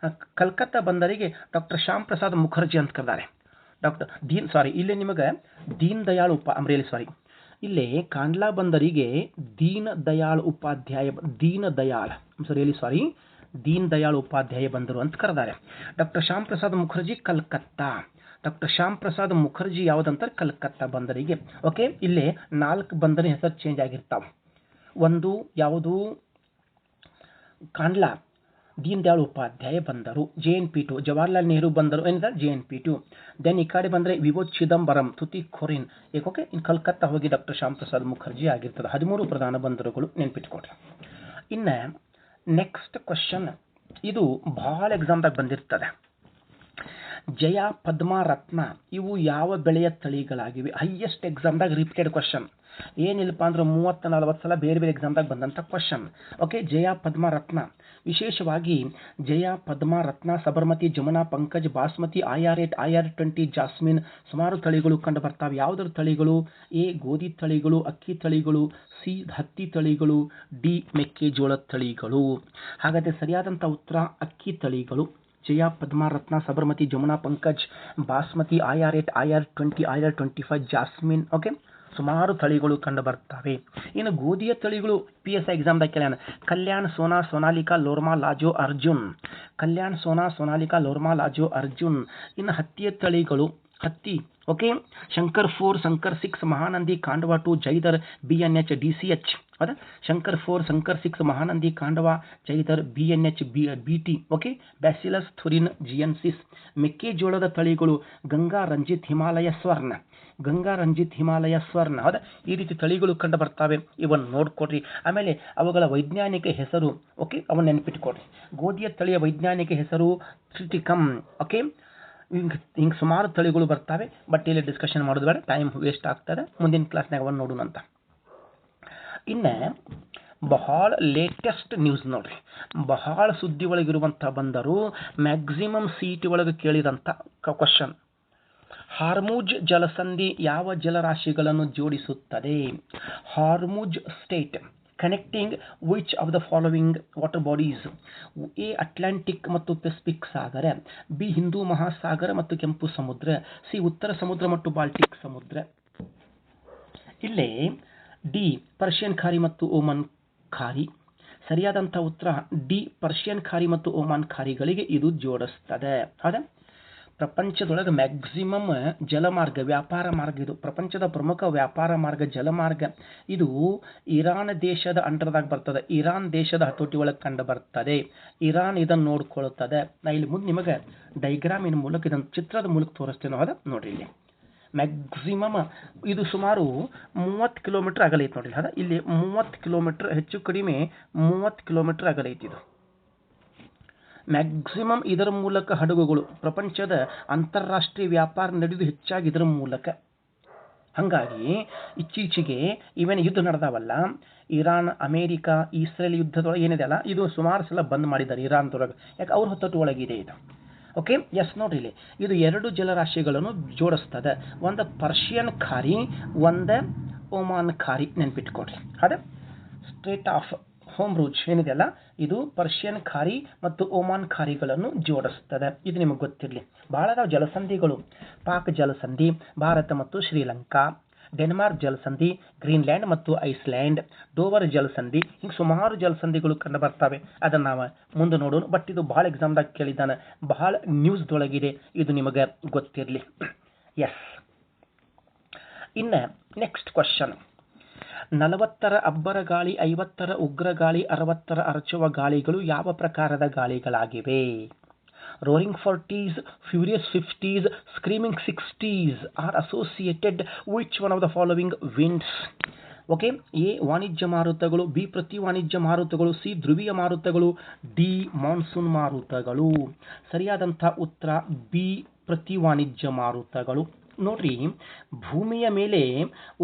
ಕಲ್ಕತ್ತಾ ಬಂದರಿಗೆ ಡಾಕ್ಟರ್ ಶ್ಯಾಮ್ ಪ್ರಸಾದ್ ಮುಖರ್ಜಿ ಅಂತ ಕರೆದಾರೆ. ಇಲ್ಲೇ ನಿಮಗೆ ದೀನ್ ಕಾಂಡ್ಲಾ ಬಂದರಿಗೆ ದೀನ್ ದಯಾಳ್ ಉಪಾಧ್ಯಾಯ ಬಂದರು ಅಂತ ಕರೆದಾರೆ. ಡಾಕ್ಟರ್ ಶ್ಯಾಮ್ ಪ್ರಸಾದ್ ಮುಖರ್ಜಿ ಕಲ್ಕತ್ತಾ. ಡಾಕ್ಟರ್ ಶ್ಯಾಮ್ ಪ್ರಸಾದ್ ಮುಖರ್ಜಿ ಯಾವುದಂತಾರೆ? ಕಲ್ಕತ್ತಾ ಬಂದರಿಗೆ. ಓಕೆ, ಇಲ್ಲೇ 4 ಬಂದರಿನ ಹೆಸರು ಚೇಂಜ್ ಆಗಿರ್ತಾವೆ. ಒಂದು ಯಾವುದು? ಕಾಂಡ್ಲಾ ದೀನ್ ದಯಾಳ್ ಉಪಾಧ್ಯಾಯ ಬಂದರು. JNPT ಜವಾಹರ್ಲಾಲ್ ನೆಹರು ಬಂದರು, ಏನಿದೆ JNPT. ದೆನ್ ಈ ಕಡೆ ಬಂದರೆ ವಿವೋ ಚಿದಂಬರಂ, ತುತಿಕೋರಿನ್. ಓಕೆ, ಇನ್ನು ಕಲ್ಕತ್ತಾ ಹೋಗಿ ಡಾಕ್ಟರ್ ಶ್ಯಾಮ್ ಪ್ರಸಾದ್ ಮುಖರ್ಜಿ ಆಗಿರ್ತದೆ. 13 ಪ್ರಧಾನ ಬಂದರುಗಳು ನೆನಪಿಟ್ಕೊಡ್ರಿ. ಇನ್ನು ನೆಕ್ಸ್ಟ್ ಕ್ವಶನ್, ಇದು ಬಹಳ ಎಕ್ಸಾಮ್ದಾಗ ಬಂದಿರ್ತದೆ. ಜಯ, ಪದ್ಮ, ರತ್ನ ಇವು ಯಾವ ಬೆಳೆಯ ತಳಿಗಳಾಗಿವೆ? ಹೈಯೆಸ್ಟ್ ಎಕ್ಸಾಮ್ದಾಗ ರಿಪೀಟೆಡ್ ಕ್ವಶನ್. ಏನಿಲ್ಲಪ್ಪ ಅಂದ್ರೆ 30-40 ಸಲ ಬೇರೆ ಬೇರೆ ಎಕ್ಸಾಮ್ದಾಗ ಬಂದಂಥ ಕ್ವಶನ್. ಓಕೆ, ಜಯ, ಪದ್ಮ, ರತ್ನ. ವಿಶೇಷವಾಗಿ Jaya, Padma, Ratna, Sabarmati, Jamuna, Pankaj, basmati, IR8, IR20, jasmine ಸುಮಾರು ತಳಿಗಳು ಕಂಡು ಬರ್ತಾವೆ. ಯಾವುದರ ತಳಿಗಳು? ಎ ಗೋಧಿ ತಳಿಗಳು, ಅಕ್ಕಿ ತಳಿಗಳು, ಸಿ ಹತ್ತಿ ತಳಿಗಳು, ಡಿ ಮೆಕ್ಕೆಜೋಳ ತಳಿಗಳು. ಹಾಗಾದರೆ ಸರಿಯಾದಂಥ ಉತ್ತರ ಅಕ್ಕಿ ತಳಿಗಳು. Jaya, Padma, Ratna, Sabarmati, Jamuna, Pankaj, basmati, IR8, IR20, IR25, jasmine. Okay, ಸುಮಾರು ತಳಿಗಳು ಕಂಡು ಬರ್ತವೆ. ಇನ್ನು ಗೋಧಿಯ ತಳಿಗಳು PSI ಎಕ್ಸಾಮ್ದಾಗ ಕೇಳ್ಯಾನ. ಕಲ್ಯಾಣ್, ಸೋನಾ, ಸೋನಾಲಿಕಾ, ಲೋರ್ಮಾ, ಲಾಜೋ, ಅರ್ಜುನ್. ಇನ್ನು ಹತ್ತಿಯ ತಳಿಗಳು ಹತ್ತಿ. Okay, Shankar 4, Shankar 6, Mahanandi, Khandava 2, Jaydhar, BNH, DCH. ಹೌದಾ, Shankar 4, Shankar 6, Mahanandi, Khandava, Jaydhar, BNH, BT. Okay, bacillus thuringiensis. ಮೆಕ್ಕೆಜೋಳದ ತಳಿಗಳು ಗಂಗಾ ರಂಜಿತ್, ಹಿಮಾಲಯ ಸ್ವರ್ಣ. ಗಂಗಾ ರಂಜಿತ್, ಹಿಮಾಲಯ ಸ್ವರ್ಣ. ಹೌದಾ, ಈ ರೀತಿ ತಳಿಗಳು ಕಂಡು ಬರ್ತವೆ. ಇವನ್ನು ನೋಡ್ಕೊಡ್ರಿ. ಆಮೇಲೆ ಅವುಗಳ ವೈಜ್ಞಾನಿಕ ಹೆಸರು, ಓಕೆ, ಅವನ್ನ ನೆನಪಿಟ್ಕೊಡ್ರಿ. ಗೋಧಿಯ ತಳಿಯ ವೈಜ್ಞಾನಿಕ ಹೆಸರು ಟ್ರಿಟಿಕಮ್. ಓಕೆ, ಹಿಂಗೆ ಸುಮಾರು ತಳಿಗಳು ಬರ್ತವೆ. ಬಟ್ ಇಲ್ಲಿ ಡಿಸ್ಕಷನ್ ಮಾಡೋದು ಬೇಡ, ಟೈಮ್ ವೇಸ್ಟ್ ಆಗ್ತದೆ. ಮುಂದಿನ ಕ್ಲಾಸ್ನಾಗ ಅವನ್ನ ನೋಡೋಣ ಅಂತ. ಇನ್ನು ಬಹಳ ಲೇಟೆಸ್ಟ್ ನ್ಯೂಸ್ ನೋಡ್ರಿ, ಬಹಳ ಸುದ್ದಿ ಒಳಗಿರುವಂಥ ಬಂದರು. ಮ್ಯಾಕ್ಸಿಮಮ್ ಸೀಟ್ ಒಳಗೆ ಕೇಳಿದಂಥ ಕ್ವಶನ್, ಹಾರ್ಮುಜ್ ಜಲಸಂಧಿ ಯಾವ ಜಲರಾಶಿಗಳನ್ನು ಜೋಡಿಸುತ್ತದೆ? Hormuz state connecting which of the following water bodies? A Atlantic ಮತ್ತು ಪೆಸಿಫಿಕ್ ಸಾಗರ, ಬಿ ಹಿಂದೂ ಮಹಾಸಾಗರ ಮತ್ತು ಕೆಂಪು ಸಮುದ್ರ, ಸಿ ಉತ್ತರ ಸಮುದ್ರ ಮತ್ತು ಬಾಲ್ಟಿಕ್ ಸಮುದ್ರ. ಇಲ್ಲೇ ಡಿ ಪರ್ಷಿಯನ್ ಖಾರಿ ಮತ್ತು ಓಮನ್ ಖಾರಿ. ಸರಿಯಾದಂಥ ಉತ್ತರ ಡಿ ಪರ್ಷಿಯನ್ ಖಾರಿ ಮತ್ತು ಓಮಾನ್ ಖಾರಿಗಳಿಗೆ ಇದು ಜೋಡಿಸ್ತದೆ. ಹೌದಾ, ಪ್ರಪಂಚದೊಳಗೆ ಮ್ಯಾಕ್ಸಿಮಮ್ ಜಲಮಾರ್ಗ, ವ್ಯಾಪಾರ ಮಾರ್ಗ, ಇದು ಪ್ರಪಂಚದ ಪ್ರಮುಖ ವ್ಯಾಪಾರ ಮಾರ್ಗ, ಜಲಮಾರ್ಗ. ಇದು ಇರಾನ್ ದೇಶದ ಅಂಡರ್ದಾಗ ಬರ್ತದೆ. ಇರಾನ್ ದೇಶದ ಹತೋಟಿ ಒಳಗೆ ಕಂಡು ಬರ್ತದೆ. ಇರಾನ್ ಇದನ್ನು ನೋಡ್ಕೊಳ್ತದೆ. ನಾ ಇಲ್ಲಿ ಮುಂದೆ ನಿಮಗೆ ಡೈಗ್ರಾಮಿನ ಮೂಲಕ, ಇದನ್ನು ಚಿತ್ರದ ಮೂಲಕ ತೋರಿಸ್ತೇನೆ. ಹೌದಾ, ನೋಡ್ರಿ ಇಲ್ಲಿ ಮ್ಯಾಕ್ಸಿಮಮ್ ಇದು ಸುಮಾರು 30 ಕಿಲೋಮೀಟರ್ ಅಗಲ ಐತಿ ನೋಡ್ರಿ. ಹೌದಾ, ಇಲ್ಲಿ 30 ಕಿಲೋಮೀಟರ್, ಹೆಚ್ಚು ಕಡಿಮೆ 30 ಕಿಲೋಮೀಟರ್ ಅಗಲ ಐತಿ ಇದು. ಮ್ಯಾಕ್ಸಿಮಮ್ ಇದರ ಮೂಲಕ ಹಡಗುಗಳು, ಪ್ರಪಂಚದ ಅಂತಾರಾಷ್ಟ್ರೀಯ ವ್ಯಾಪಾರ ನಡೆದು ಹೆಚ್ಚಾಗಿ ಇದರ ಮೂಲಕ. ಹಾಗಾಗಿ ಇತ್ತೀಚೆಗೆ ಇವೇನು ಯುದ್ಧ ನಡೆದಾವಲ್ಲ, ಇರಾನ್ ಅಮೇರಿಕಾ ಇಸ್ರೇಲ್ ಯುದ್ಧದೊಳಗೆ ಏನಿದೆ ಅಲ್ಲ, ಇದು ಸುಮಾರು ಸಲ ಬಂದ್ ಮಾಡಿದ್ದಾರೆ ಇರಾನ್ದೊಳಗೆ. ಯಾಕೆ ಅವ್ರ ಹೊತ್ತಟ್ಟು ಒಳಗಿದೆ ಇದು. ಓಕೆ, ಎಸ್ ನೋಡ್ರಿ ಇಲ್ಲಿ ಇದು 2 ಜಲರಾಶಿಗಳನ್ನು ಜೋಡಿಸ್ತದೆ. ಒಂದು ಪರ್ಷಿಯನ್ ಖಾರಿ, ಒಂದು ಒಮಾನ್ ಖಾರಿ. ನೆನ್ಪಿಟ್ಕೊಡ್ರಿ. ಅದೇ ಸ್ಟ್ರೇಟ್ ಆಫ್ ಹೋಮ್ರೂಜ್ ಏನಿದೆ ಅಲ್ಲ, ಇದು ಪರ್ಷಿಯನ್ ಖಾರಿ ಮತ್ತು ಒಮಾನ್ ಖಾರಿಗಳನ್ನು ಜೋಡಿಸ್ತದೆ. ಇದು ನಿಮಗೆ ಗೊತ್ತಿರಲಿ. ಬಹಳ ಅದಾವ ಜಲಸಂಧಿಗಳು. ಪಾಕ್ ಜಲಸಂಧಿ, ಭಾರತ ಮತ್ತು ಶ್ರೀಲಂಕಾ. ಡೆನ್ಮಾರ್ಕ್ ಜಲಸಂಧಿ, ಗ್ರೀನ್ಲ್ಯಾಂಡ್ ಮತ್ತು ಐಸ್ಲ್ಯಾಂಡ್. ಡೋವರ್ ಜಲಸಂಧಿ. ಹಿಂಗೆ ಸುಮಾರು ಜಲಸಂಧಿಗಳು ಕಂಡು ಬರ್ತವೆ. ಅದನ್ನು ನಾವು ಮುಂದೆ ನೋಡೋಣ. ಬಟ್ ಇದು ಬಹಳ ಎಕ್ಸಾಮ್ದಾಗ ಕೇಳಿದ್ದಾನೆ, ಬಹಳ ನ್ಯೂಸ್ದೊಳಗಿದೆ. ಇದು ನಿಮಗೆ ಗೊತ್ತಿರಲಿ. ಎಸ್, ಇನ್ನು ನೆಕ್ಸ್ಟ್ ಕ್ವಶನ್, 40ರ ಅಬ್ಬರ ಗಾಳಿ, 50ರ ಉಗ್ರ ಗಾಳಿ, 60ರ ಅರಚುವ ಗಾಳಿಗಳು ಯಾವ ಪ್ರಕಾರದ ಗಾಳಿಗಳಾಗಿವೆ? Roaring 40s, furious 50s, screaming 60s are associated which one of the following winds? Okay, A ವಾಣಿಜ್ಯ ಮಾರುತಗಳು, ಬಿ ಪ್ರತಿ ವಾಣಿಜ್ಯ ಮಾರುತಗಳು, ಸಿ ಧ್ರುವೀಯ ಮಾರುತಗಳು, ಡಿ ಮಾನ್ಸೂನ್ ಮಾರುತಗಳು. ಸರಿಯಾದಂಥ ಉತ್ತರ ಬಿ ಪ್ರತಿ ವಾಣಿಜ್ಯ ಮಾರುತಗಳು. ನೋಡ್ರಿ, ಭೂಮಿಯ ಮೇಲೆ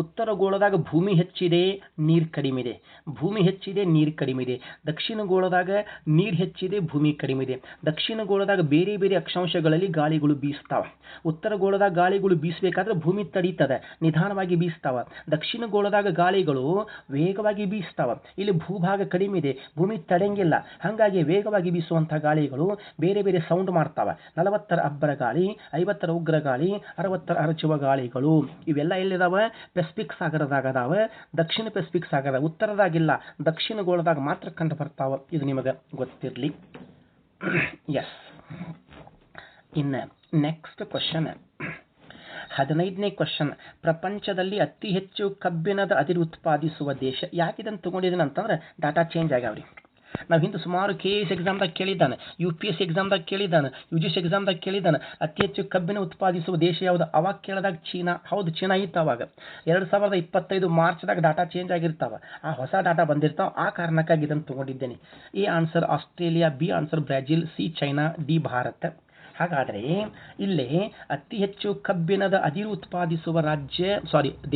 ಉತ್ತರ ಗೋಳದಾಗ ಭೂಮಿ ಹೆಚ್ಚಿದೆ, ನೀರು ಕಡಿಮೆ ಇದೆ. ಭೂಮಿ ಹೆಚ್ಚಿದೆ, ನೀರು ಕಡಿಮೆ ಇದೆ. ದಕ್ಷಿಣ ಗೋಳದಾಗ ನೀರು ಹೆಚ್ಚಿದೆ, ಭೂಮಿ ಕಡಿಮೆ ಇದೆ. ದಕ್ಷಿಣ ಗೋಳದಾಗ ಬೇರೆ ಬೇರೆ ಅಕ್ಷಾಂಶಗಳಲ್ಲಿ ಗಾಳಿಗಳು ಬೀಸ್ತಾವ. ಉತ್ತರ ಗೋಳದಾಗ ಗಾಳಿಗಳು ಬೀಸಬೇಕಾದ್ರೆ ಭೂಮಿ ತಡೀತದೆ, ನಿಧಾನವಾಗಿ ಬೀಸ್ತಾವ. ದಕ್ಷಿಣ ಗೋಳದಾಗ ಗಾಳಿಗಳು ವೇಗವಾಗಿ ಬೀಸ್ತಾವ. ಇಲ್ಲಿ ಭೂಭಾಗ ಕಡಿಮೆ ಇದೆ, ಭೂಮಿ ತಡೆಯಂಗಿಲ್ಲ. ಹಾಗಾಗಿ ವೇಗವಾಗಿ ಬೀಸುವಂಥ ಗಾಳಿಗಳು ಬೇರೆ ಬೇರೆ ಸೌಂಡ್ ಮಾಡ್ತಾವ. 40ರ ಅಬ್ಬರ ಗಾಳಿ, 50ರ ಉಗ್ರ ಗಾಳಿ, 60ರ ಅರಚುವ ಗಾಳಿಗಳು. ಇವೆಲ್ಲ ಎಲ್ಲಿದಾವೆ? ಪೆಸಿಫಿಕ್ ಸಾಗರದಾಗ ಅದಾವೆ. ದಕ್ಷಿಣ ಪೆಸಿಫಿಕ್ ಸಾಗರ, ಉತ್ತರದಾಗಿಲ್ಲ, ದಕ್ಷಿಣ ಗೋಳದಾಗ ಮಾತ್ರ ಕಂಡು ಬರ್ತಾವ. ಇದು ನಿಮಗೆ ಗೊತ್ತಿರಲಿ. ಎಸ್, ಇನ್ನು ನೆಕ್ಸ್ಟ್ ಕ್ವಶನ್, 15ನೇ ಕ್ವಶನ್, ಪ್ರಪಂಚದಲ್ಲಿ ಅತಿ ಹೆಚ್ಚು ಕಬ್ಬಿಣದ ಅದಿರು ಉತ್ಪಾದಿಸುವ ದೇಶ. ಯಾಕೆ ಇದನ್ನು ತಗೊಂಡಿದ್ದೀನಿ ಅಂತಂದ್ರೆ ಡಾಟಾ ಚೇಂಜ್ ಆಗ್ಯಾವ್ರಿ. ನಾವು ಹಿಂದೆ ಸುಮಾರು KS ಎಕ್ಸಾಮ್ದಾಗ ಕೇಳಿದ್ದಾನೆ, UPSC ಎಕ್ಸಾಮ್ದಾಗ ಕೇಳಿದ್ದಾನೆ, UGC ಎಕ್ಸಾಮ್ದಾಗ ಕೇಳಿದ್ದಾನೆ, ಅತಿ ಹೆಚ್ಚು ಕಬ್ಬಿಣ ಉತ್ಪಾದಿಸುವ ದೇಶ ಯಾವುದು? ಅವಾಗ ಕೇಳಿದಾಗ ಚೀನಾ. ಹೌದು, ಚೀನಾ ಇತ್ತು ಅವಾಗ. 2025 ಮಾರ್ಚ್ದಾಗ ಡಾಟಾ ಚೇಂಜ್ ಆಗಿರ್ತಾವ, ಆ ಹೊಸ ಡಾಟಾ ಬಂದಿರ್ತಾವ. ಆ ಕಾರಣಕ್ಕಾಗಿ ಇದನ್ನು ತಗೊಂಡಿದ್ದೇನೆ. A answer Australia, B answer Brazil, C China, D Bharat. ಹಾಗಾದರೆ ಇಲ್ಲೇ ಅತಿ ಹೆಚ್ಚು ಕಬ್ಬಿಣದ ಅದಿರು ಉತ್ಪಾದಿಸುವ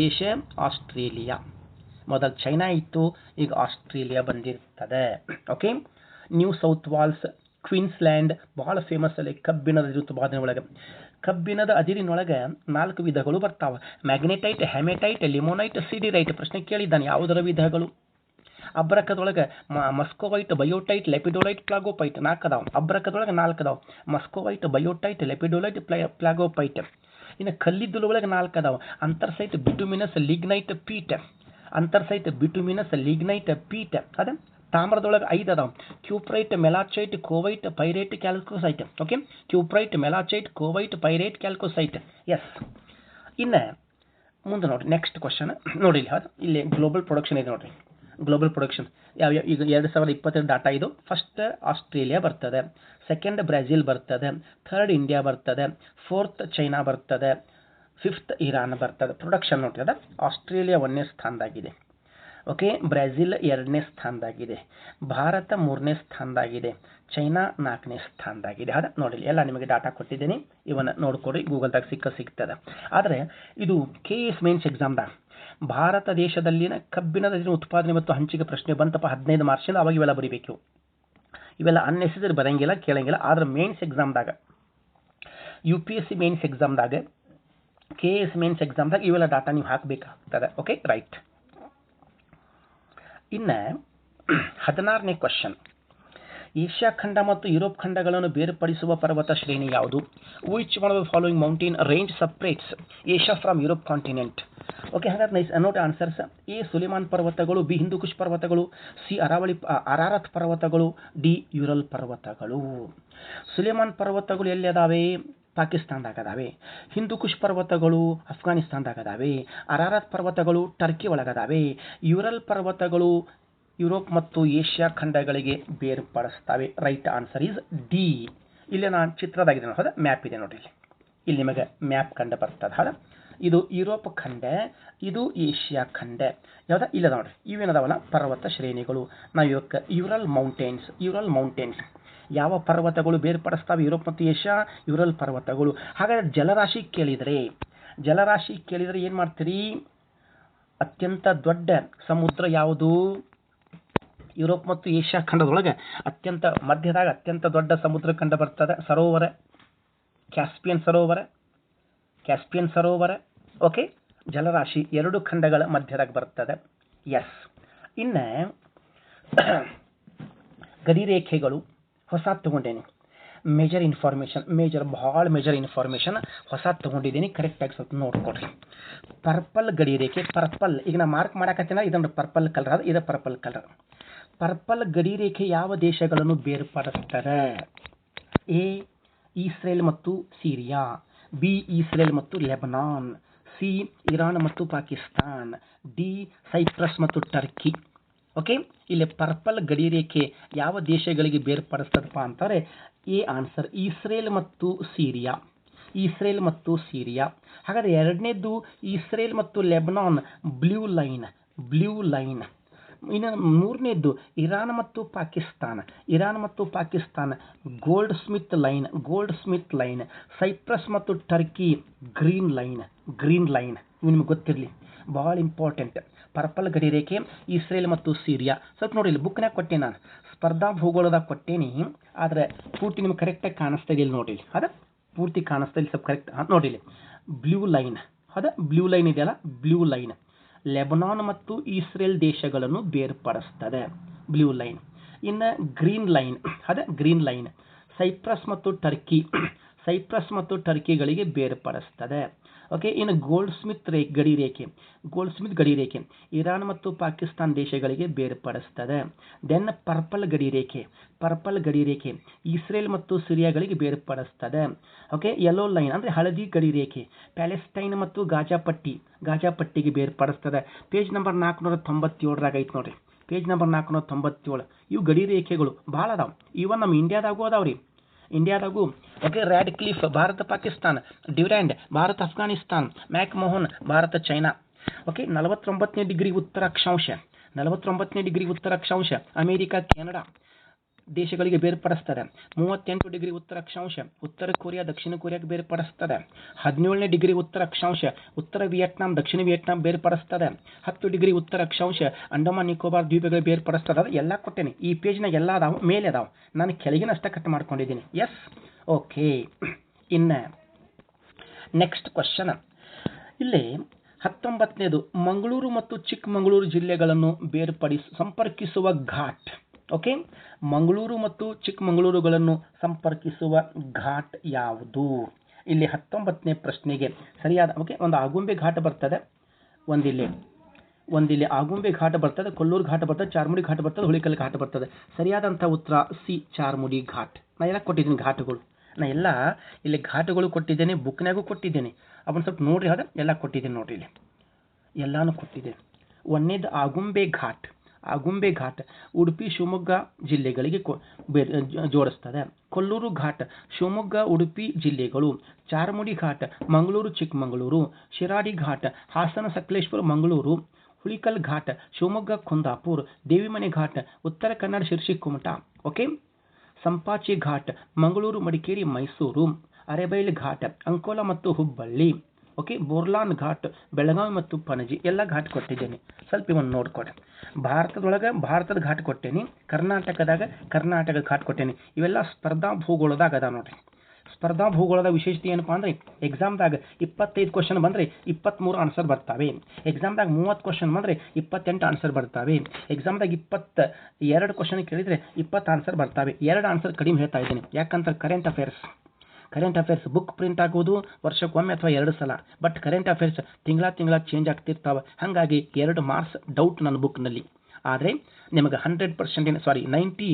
ದೇಶ ಆಸ್ಟ್ರೇಲಿಯಾ. ಮೊದಲು ಚೈನಾ ಇತ್ತು, ಈಗ ಆಸ್ಟ್ರೇಲಿಯಾ ಬಂದಿರ್ತದೆ. Okay, New South Wales, Queensland ಬಹಳ ಫೇಮಸ್ ಅಲ್ಲಿ ಕಬ್ಬಿಣದ ಉತ್ಪಾದನೆ ಒಳಗೆ. ಕಬ್ಬಿಣದ ಅದಿರಿನೊಳಗೆ 4 ವಿಧಗಳು ಬರ್ತಾವೆ: ಮ್ಯಾಗ್ನೆಟೈಟ್, ಹೆಮೆಟೈಟ್, ಲಿಮೋನೈಟ್, ಸಿಡಿರೈಟ್. ಪ್ರಶ್ನೆ ಕೇಳಿದ್ದಾನೆ, ಯಾವುದರ ವಿಧಗಳು? ಅಬ್ರಕದೊಳಗೆ ಮಸ್ಕೋವೈಟ್, ಬಯೋಟೈಟ್, ಲೆಪಿಡೋಲೈಟ್, ಪ್ಲಾಗೋಪೈಟ್ 4 ಅದಾವ. ಅಬ್ರಕದೊಳಗೆ 4 ಅದಾವ: ಮಸ್ಕೋವೈಟ್, ಬಯೋಟೈಟ್, ಲೆಪಿಡೋಲೈಟ್, ಪ್ಲಾಗೋಪೈಟ್. ಇನ್ನು ಕಲ್ಲಿದ್ದಲೊಳಗೆ 4 ಅದಾವ: anthracite, bituminous, lignite, peat. Anthracite, bituminous, lignite, peat. ಅದ ತಾಮ್ರದೊಳಗೆ 5 ಅದಾವ. Cuprite, malachite, covellite, pyrite, chalcocite. Okay, cuprite, malachite, covellite, pyrite, chalcocite. Yes. ಇನ್ನು ಮುಂದೆ ನೋಡಿರಿ ನೆಕ್ಸ್ಟ್ ಕ್ವಶನ್ ನೋಡಿ ಇಲ್ಲಿ. ಹೌದು, ಇಲ್ಲಿ ಗ್ಲೋಬಲ್ ಪ್ರೊಡಕ್ಷನ್ ಇದೆ ನೋಡಿರಿ. ಗ್ಲೋಬಲ್ ಪ್ರೊಡಕ್ಷನ್ ಯಾವ್ಯಾವ ಈಗ 2022 ಡಾಟಾ ಇದು. ಫಸ್ಟ್ ಆಸ್ಟ್ರೇಲಿಯಾ ಬರ್ತದೆ, ಸೆಕೆಂಡ್ ಬ್ರೆಜಿಲ್ ಬರ್ತದೆ, ಥರ್ಡ್ ಇಂಡಿಯಾ ಬರ್ತದೆ, ಫೋರ್ತ್ ಚೈನಾ ಬರ್ತದೆ, ಫಿಫ್ತ್ ಇರಾನ್ ಬರ್ತದೆ. ಪ್ರೊಡಕ್ಷನ್ ನೋಡ್ರಿ, ಅದ ಆಸ್ಟ್ರೇಲಿಯಾ 1ನೇ ಸ್ಥಾನದಾಗಿದೆ. ಓಕೆ, ಬ್ರೆಜಿಲ್ 2ನೇ ಸ್ಥಾನದಾಗಿದೆ, ಭಾರತ 3ನೇ ಸ್ಥಾನದಾಗಿದೆ, ಚೈನಾ 4ನೇ ಸ್ಥಾನದಾಗಿದೆ. ಅದ ನೋಡಿ, ಎಲ್ಲ ನಿಮಗೆ ಡಾಟಾ ಕೊಟ್ಟಿದ್ದೀನಿ, ಇವನ್ನ ನೋಡ್ಕೊಡಿ, ಗೂಗಲ್ದಾಗ ಸಿಗ್ತದೆ. ಆದರೆ ಇದು KS ಮೇನ್ಸ್ ಎಕ್ಸಾಮ್ದಾಗ ಭಾರತ ದೇಶದಲ್ಲಿನ ಕಬ್ಬಿಣದ ಉತ್ಪಾದನೆ ಮತ್ತು ಹಂಚಿಕೆ ಪ್ರಶ್ನೆ ಬಂತಪ್ಪ 15 ಮಾರ್ಚಿಂದ. ಅವಾಗ ಇವೆಲ್ಲ ಬರೀಬೇಕು. ಇವೆಲ್ಲ ಅನ್ನೆಸೆಸರಿ ಬರಂಗಿಲ್ಲ, ಕೇಳಂಗಿಲ್ಲ. ಆದ್ರೆ ಮೇನ್ಸ್ ಎಕ್ಸಾಮ್ದಾಗ, UPSC ಮೇನ್ಸ್ ಎಕ್ಸಾಮ್ದಾಗ, KS ಮೇನ್ಸ್ ಎಕ್ಸಾಮ್ದಾಗ ಇವೆಲ್ಲ ಡಾಟಾ ನೀವು ಹಾಕಬೇಕಾಗ್ತದೆ. Okay, right. ಇನ್ನು 16ನೇ ಕ್ವಶನ್, ಏಷ್ಯಾ ಖಂಡ ಮತ್ತು ಯುರೋಪ್ ಖಂಡಗಳನ್ನು ಬೇರ್ಪಡಿಸುವ ಪರ್ವತ ಶ್ರೇಣಿ ಯಾವುದು? Which one of the following mountain range separates Asia from Europe continent? Okay, ಹಾಗಾದ್ರೆ ನೈಸ್ ನೋಟ್ ಆನ್ಸರ್ಸ್. ಎ ಸುಲಿಮಾನ್ ಪರ್ವತಗಳು, ಬಿ ಹಿಂದೂಕುಷ್ ಪರ್ವತಗಳು, ಸಿ ಅರಾರತ್ ಪರ್ವತಗಳು, ಡಿ ಯುರಲ್ ಪರ್ವತಗಳು. ಸುಲಿಮಾನ್ ಪರ್ವತಗಳು ಎಲ್ಲಿ ಅದಾವೆ? ಪಾಕಿಸ್ತಾನದಾಗ ಅದಾವೆ. ಹಿಂದೂಕುಷ್ ಪರ್ವತಗಳು ಅಫ್ಘಾನಿಸ್ತಾನದಾಗ ಅದಾವೆ. ಅರಾರತ್ ಪರ್ವತಗಳು ಟರ್ಕಿ ಒಳಗದಾವೆ. ಯುರಲ್ ಪರ್ವತಗಳು ಯುರೋಪ್ ಮತ್ತು ಏಷ್ಯಾ ಖಂಡಗಳಿಗೆ ಬೇರ್ಪಡಿಸ್ತವೆ. Right answer is D. ಇಲ್ಲಿ ನಾನು ಚಿತ್ರದಾಗಿದೆ ನೋಡಿ, ಮ್ಯಾಪ್ ಇದೆ ನೋಡ್ರಿ. ಇಲ್ಲಿ ನಿಮಗೆ ಮ್ಯಾಪ್ ಕಂಡು ಬರ್ತದೆ. ಹೌದಾ, ಇದು ಯುರೋಪ್ ಖಂಡ, ಇದು ಏಷ್ಯಾ ಖಂಡ. ಯಾವ್ದ ಇಲ್ಲ ನೋಡ್ರಿ, ಇವೇನದಾವಲ್ಲ ಪರ್ವತ ಶ್ರೇಣಿಗಳು. ನಾವು ಇವಕ್ಕೆ ಯುರಲ್ ಮೌಂಟೇನ್ಸ್ ಯಾವ ಪರ್ವತಗಳು ಬೇರ್ಪಡಿಸ್ತಾವೆ ಯುರೋಪ್ ಮತ್ತು ಏಷ್ಯಾ? ಯುರಲ್ ಪರ್ವತಗಳು. ಹಾಗಾದ್ರೆ ಜಲರಾಶಿ ಕೇಳಿದರೆ ಏನು ಮಾಡ್ತೀರಿ? ಅತ್ಯಂತ ದೊಡ್ಡ ಸಮುದ್ರ ಯಾವುದು? ಯುರೋಪ್ ಮತ್ತು ಏಷ್ಯಾ ಖಂಡದೊಳಗೆ ಅತ್ಯಂತ ಮಧ್ಯದಾಗ ಅತ್ಯಂತ ದೊಡ್ಡ ಸಮುದ್ರ ಕಂಡು ಬರ್ತದೆ. ಸರೋವರ ಕ್ಯಾಸ್ಪಿಯನ್ ಸರೋವರ. ಓಕೆ, ಜಲರಾಶಿ 2 ಖಂಡಗಳ ಮಧ್ಯದಾಗ ಬರ್ತದೆ. ಎಸ್. ಇನ್ನು ಗಡಿರೇಖೆಗಳು ಹೊಸ ತಗೊಂಡೇನಿ. ಭಾಳ ಮೇಜರ್ ಇನ್ಫಾರ್ಮೇಷನ್ ಹೊಸ ತಗೊಂಡಿದ್ದೀನಿ. ಕರೆಕ್ಟಾಗಿ ಸ್ವಲ್ಪ ನೋಡ್ಕೊಡ್ರಿ. ಪರ್ಪಲ್ ಗಡಿರೇಖೆ, ಈಗ ನಾ ಮಾರ್ಕ್ ಮಾಡಕತ್ತೀನ, ಇದೊಂದು ಪರ್ಪಲ್ ಕಲರ್ ಅದು, ಇದು ಪರ್ಪಲ್ ಕಲರ್. ಪರ್ಪಲ್ ಗಡಿರೇಖೆ ಯಾವ ದೇಶಗಳನ್ನು ಬೇರ್ಪಡಿಸ್ತಾರೆ? ಎ ಇಸ್ರೇಲ್ ಮತ್ತು ಸಿರಿಯಾ, ಬಿ ಇಸ್ರೇಲ್ ಮತ್ತು ಲೆಬನಾನ್, ಸಿ ಇರಾನ್ ಮತ್ತು ಪಾಕಿಸ್ತಾನ್, ಡಿ ಸೈಪ್ರಸ್ ಮತ್ತು ಟರ್ಕಿ. ಓಕೆ, ಇಲ್ಲಿ ಪರ್ಪಲ್ ಗಡಿರೇಖೆ ಯಾವ ದೇಶಗಳಿಗೆ ಬೇರ್ಪಡಿಸ್ತದಪ್ಪ ಅಂತಾರೆ? ಎ ಆನ್ಸರ್ ಇಸ್ರೇಲ್ ಮತ್ತು ಸಿರಿಯಾ. ಹಾಗಾದ್ರೆ ಎರಡನೇದ್ದು ಇಸ್ರೇಲ್ ಮತ್ತು ಲೆಬನಾನ್, ಬ್ಲೂ ಲೈನ್. ಇನ್ನು ಮೂರನೇದ್ದು ಇರಾನ್ ಮತ್ತು Pakistan, Goldsmith line. Cyprus ಮತ್ತು ಟರ್ಕಿ, ಗ್ರೀನ್ ಲೈನ್. ಇವು ನಿಮ್ಗೆ ಗೊತ್ತಿರಲಿ, ಭಾಳ ಇಂಪಾರ್ಟೆಂಟ್. ಪರ್ಪಲ್ ಗಡಿರೇಖೆ ಇಸ್ರೇಲ್ ಮತ್ತು ಸಿರಿಯಾ. ಸ್ವಲ್ಪ ನೋಡಿ, ಇಲ್ಲಿ ಬುಕ್ನಾಗ ಕೊಟ್ಟೆ, ನಾನು ಸ್ಪರ್ಧಾ ಭೂಗೋಳದಾಗ ಕೊಟ್ಟೇನಿ. ಆದರೆ ಪೂರ್ತಿ ನಿಮ್ಗೆ ಕರೆಕ್ಟಾಗಿ ಕಾಣಿಸ್ತಾ ಇಲ್ಲ ನೋಡಿ. ಅದ ಪೂರ್ತಿ ಕಾಣಿಸ್ತಾ ಇಲ್ಲ, ಸ್ವಲ್ಪ ಕರೆಕ್ಟ್ ನೋಡಿ. ಇಲ್ಲಿ ಬ್ಲೂ ಲೈನ್ ಇದೆಯಲ್ಲ, ಬ್ಲೂ ಲೈನ್ ಲೆಬನಾನ್ ಮತ್ತು ಇಸ್ರೇಲ್ ದೇಶಗಳನ್ನು ಬೇರ್ಪಡಿಸ್ತದೆ, ಬ್ಲೂ ಲೈನ್. ಇನ್ನು ಗ್ರೀನ್ ಲೈನ್ ಸೈಪ್ರಸ್ ಮತ್ತು ಟರ್ಕಿಗಳಿಗೆ ಬೇರ್ಪಡಿಸ್ತದೆ. ಓಕೆ, ಇನ್ನು ಗೋಲ್ಡ್ ಸ್ಮಿತ್ ಗಡಿರೇಖೆ ಇರಾನ್ ಮತ್ತು ಪಾಕಿಸ್ತಾನ ದೇಶಗಳಿಗೆ ಬೇರ್ಪಡಿಸ್ತದೆ. ದೆನ್ ಪರ್ಪಲ್ ಗಡಿರೇಖೆ ಇಸ್ರೇಲ್ ಮತ್ತು ಸಿರಿಯಾಗಳಿಗೆ ಬೇರ್ಪಡಿಸ್ತದೆ. ಓಕೆ, ಯೆಲ್ಲೋ ಲೈನ್ ಅಂದರೆ ಹಳದಿ ಗಡಿರೇಖೆ ಪ್ಯಾಲೆಸ್ಟೈನ್ ಮತ್ತು ಗಾಜಾಪಟ್ಟಿಗೆ ಬೇರ್ಪಡಿಸ್ತದೆ. ಪೇಜ್ ನಂಬರ್ 497 ಐತೆ ನೋಡ್ರಿ, ಪೇಜ್ ನಂಬರ್ 497. ಇವು ಗಡಿರೇಖೆಗಳು ಭಾಳ ಅದಾವೆ. ಇವನ್ ನಮ್ಮ ಇಂಡಿಯಾದಾಗೂ ಅದಾವ್ರಿ. Okay, Radcliffe Bharat Pakistan, Durand Bharat Afghanistan, McMahon Bharat China. Okay, 49ನೇ ಡಿಗ್ರಿ ಉತ್ತರ ಅಕ್ಷಾಂಶ ಅಮೆರಿಕ ಕೆನಡಾ ದೇಶಗಳಿಗೆ ಬೇರ್ಪಡಿಸ್ತದೆ. 38 ಡಿಗ್ರಿ ಉತ್ತರ ಅಕ್ಷಾಂಶ ಉತ್ತರ ಕೊರಿಯಾ ದಕ್ಷಿಣ ಕೊರಿಯಾಕ್ಕೆ ಬೇರ್ಪಡಿಸ್ತದೆ. 17ನೇ ಡಿಗ್ರಿ ಉತ್ತರ ಅಕ್ಷಾಂಶ ಉತ್ತರ ವಿಯೆಟ್ನಾಂ ದಕ್ಷಿಣ ವಿಯೆಟ್ನಾಂ ಬೇರ್ಪಡಿಸ್ತದೆ. 10 ಡಿಗ್ರಿ ಉತ್ತರ ಅಕ್ಷಾಂಶ ಅಂಡಮಾನ್ ನಿಕೋಬಾರ್ ದ್ವೀಪಗಳು ಬೇರ್ಪಡಿಸ್ತದೆ. ಅದು ಎಲ್ಲ ಕೊಟ್ಟೇನೆ, ಈ ಪೇಜ್ನಾಗ ಎಲ್ಲ ಅದಾವೆ, ಮೇಲೆ ಅದಾವೆ, ನಾನು ಕೆಳಗಿನ ಅಷ್ಟೇ ಕಟ್ ಮಾಡ್ಕೊಂಡಿದ್ದೀನಿ. ಎಸ್. ಓಕೆ, ಇನ್ನು ನೆಕ್ಸ್ಟ್ ಕ್ವಶನ್. ಇಲ್ಲಿ 19ನೇದು ಮಂಗಳೂರು ಮತ್ತು ಚಿಕ್ಕಮಗಳೂರು ಜಿಲ್ಲೆಗಳನ್ನು ಸಂಪರ್ಕಿಸುವ ಘಾಟ್. ಓಕೆ, ಮಂಗಳೂರು ಮತ್ತು ಚಿಕ್ಕಮಗಳೂರುಗಳನ್ನು ಸಂಪರ್ಕಿಸುವ ಘಾಟ್ ಯಾವುದು? ಇಲ್ಲಿ 19ನೇ ಪ್ರಶ್ನೆಗೆ ಸರಿಯಾದ ಓಕೆ, ಒಂದು ಆಗುಂಬೆ ಘಾಟ್ ಬರ್ತದೆ, ಒಂದಿಲ್ಲಿ ಒಂದಿಲ್ಲಿ ಆಗುಂಬೆ ಘಾಟ ಬರ್ತದೆ, ಕೊಲ್ಲೂರು ಘಾಟ ಬರ್ತದೆ, ಚಾರ್ಮುಡಿ ಘಾಟ ಬರ್ತದೆ, ಹುಳಿಕಲ್ ಘಾಟ ಬರ್ತದೆ. ಸರಿಯಾದಂಥ ಉತ್ತರ ಸಿ ಚಾರ್ಮುಡಿ ಘಾಟ್. ನಾ ಎಲ್ಲ ಕೊಟ್ಟಿದ್ದೀನಿ ಘಾಟಗಳು, ನಾ ಎಲ್ಲ ಇಲ್ಲಿ ಘಾಟಗಳು ಕೊಟ್ಟಿದ್ದೇನೆ, ಬುಕ್ನಾಗೂ ಕೊಟ್ಟಿದ್ದೇನೆ. ಅವನ್ನ ಸ್ವಲ್ಪ ನೋಡ್ರಿ, ಅದ ಎಲ್ಲ ಕೊಟ್ಟಿದ್ದೀನಿ ನೋಡ್ರಿ, ಇಲ್ಲಿ ಎಲ್ಲಾನು ಕೊಟ್ಟಿದ್ದೇನೆ. ಒಂದನೇದು ಆಗುಂಬೆ ಘಾಟ್. ಆಗುಂಬೆ ಘಾಟ್ ಉಡುಪಿ ಶಿವಮೊಗ್ಗ ಜಿಲ್ಲೆಗಳಿಗೆ ಜೋಡಿಸ್ತದೆ. ಕೊಲ್ಲೂರು ಘಾಟ್ ಶಿವಮೊಗ್ಗ ಉಡುಪಿ ಜಿಲ್ಲೆಗಳು. ಚಾರ್ಮುಡಿ ಘಾಟ್ ಮಂಗಳೂರು ಚಿಕ್ಕಮಗಳೂರು. ಶಿರಾಡಿ ಘಾಟ್ ಹಾಸನ ಸಕಲೇಶ್ಪುರ ಮಂಗಳೂರು. ಹುಳಿಕಲ್ ಘಾಟ್ ಶಿವಮೊಗ್ಗ ಕುಂದಾಪುರ. ದೇವಿಮನೆ ಘಾಟ್ ಉತ್ತರ ಕನ್ನಡ ಶಿರ್ಸಿ ಕುಮಟಾ. ಓಕೆ. ಸಂಪಾಚಿ ಘಾಟ್ ಮಂಗಳೂರು ಮಡಿಕೇರಿ ಮೈಸೂರು. ಅರೆಬೈಲ್ ಘಾಟ್ ಅಂಕೋಲ ಮತ್ತು ಹುಬ್ಬಳ್ಳಿ. ಓಕೆ. ಬೋರ್ಲಾನ್ ಘಾಟ್ ಬೆಳಗಾವಿ ಮತ್ತು ಪಣಜಿ. ಎಲ್ಲ ಘಾಟ್ ಕೊಟ್ಟಿದ್ದೇನೆ, ಸ್ವಲ್ಪ ಇವನ್ನ ನೋಡ್ಕೊಡಿ. ಭಾರತದೊಳಗೆ ಭಾರತದ ಘಾಟ್ ಕೊಟ್ಟೇನಿ, ಕರ್ನಾಟಕದಾಗ ಕರ್ನಾಟಕದ ಘಾಟ್ ಕೊಟ್ಟೇನಿ. ಇವೆಲ್ಲ ಸ್ಪರ್ಧಾ ಭೂಗೋಳದಾಗ ಅದ ನೋಡ್ರಿ. ಸ್ಪರ್ಧಾ ಭೂಗೋಳದ ವಿಶೇಷತೆ ಏನಪ್ಪಾ ಅಂದ್ರೆ ಎಕ್ಸಾಮ್ದಾಗ 25 ಕ್ವಶನ್ ಬಂದರೆ 23 ಆನ್ಸರ್ ಬರ್ತಾವೆ. ಎಕ್ಸಾಮ್ದಾಗ 30 ಕ್ವಶನ್ ಬಂದರೆ 28 ಆನ್ಸರ್ ಬರ್ತಾವೆ. ಎಕ್ಸಾಮ್ದಾಗ 22 ಕ್ವಶನ್ ಕೇಳಿದರೆ 20 ಆನ್ಸರ್ ಬರ್ತಾವೆ. 2 ಆನ್ಸರ್ ಕಡಿಮೆ ಹೇಳ್ತಾ ಇದ್ದೀನಿ, ಯಾಕಂತ ಕರೆಂಟ್ ಅಫೇರ್ಸ್ ಬುಕ್ ಪ್ರಿಂಟ್ ಆಗೋದು ವರ್ಷಕ್ಕೊಮ್ಮೆ ಅಥವಾ 2 ಸಲ. ಬಟ್ ಕರೆಂಟ್ ಅಫೇರ್ಸ್ ತಿಂಗಳ ಚೇಂಜ್ ಆಗ್ತಿರ್ತಾವೆ. ಹಾಗಾಗಿ 2 ಮಾರ್ಕ್ಸ್ ಡೌಟ್ ನನ್ನ ಬುಕ್ನಲ್ಲಿ. ಆದರೆ ನಿಮಗೆ 98%, 20ಕ್ಕೆ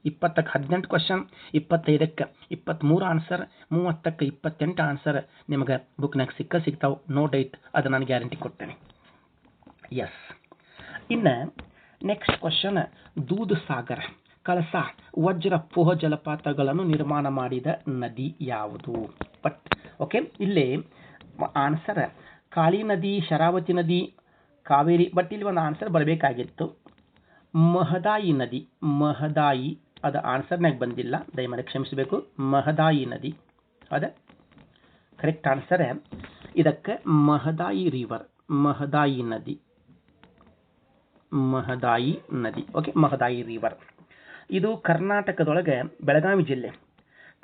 18 ಕ್ವಶನ್, 25ಕ್ಕೆ 23 ಆನ್ಸರ್, 30ಕ್ಕೆ 28 ಆನ್ಸರ್ ನಿಮಗೆ ಬುಕ್ನಾಗ ಸಿಗ್ತಾವೆ. ನೋ ಡೌಟ್, ಅದು ನಾನು ಗ್ಯಾರಂಟಿ ಕೊಡ್ತೇನೆ. ಎಸ್. ಇನ್ನು ನೆಕ್ಸ್ಟ್ ಕ್ವಶನ್, ದೂದ್ ಸಾಗರ್, ಕಳಸಾ, ವಜ್ರ, ಪೋಹ ಜಲಪಾತಗಳನ್ನು ನಿರ್ಮಾಣ ಮಾಡಿದ ನದಿ ಯಾವುದು? ಬಟ್ ಓಕೆ, ಇಲ್ಲೇ ಆನ್ಸರ್ ಕಾಳಿ ನದಿ, ಶರಾವತಿ ನದಿ, ಕಾವೇರಿ. ಬಟ್ ಇಲ್ಲಿ ಒಂದು ಆನ್ಸರ್ ಬರಬೇಕಾಗಿತ್ತು, ಮಹದಾಯಿ ನದಿ. ಮಹದಾಯಿ ಅದು ಆನ್ಸರ್ನಾಗ ಬಂದಿಲ್ಲ, ದಯಮಾಡಿ ಕ್ಷಮಿಸಬೇಕು. ಮಹದಾಯಿ ನದಿ ಅದ ಕರೆಕ್ಟ್ ಆನ್ಸರ್. ಇದಕ್ಕೆ ಮಹದಾಯಿ ರಿವರ್, ಮಹದಾಯಿ ನದಿ. Okay, Mahadayi river. ಇದು ಕರ್ನಾಟಕದೊಳಗೆ ಬೆಳಗಾವಿ ಜಿಲ್ಲೆ.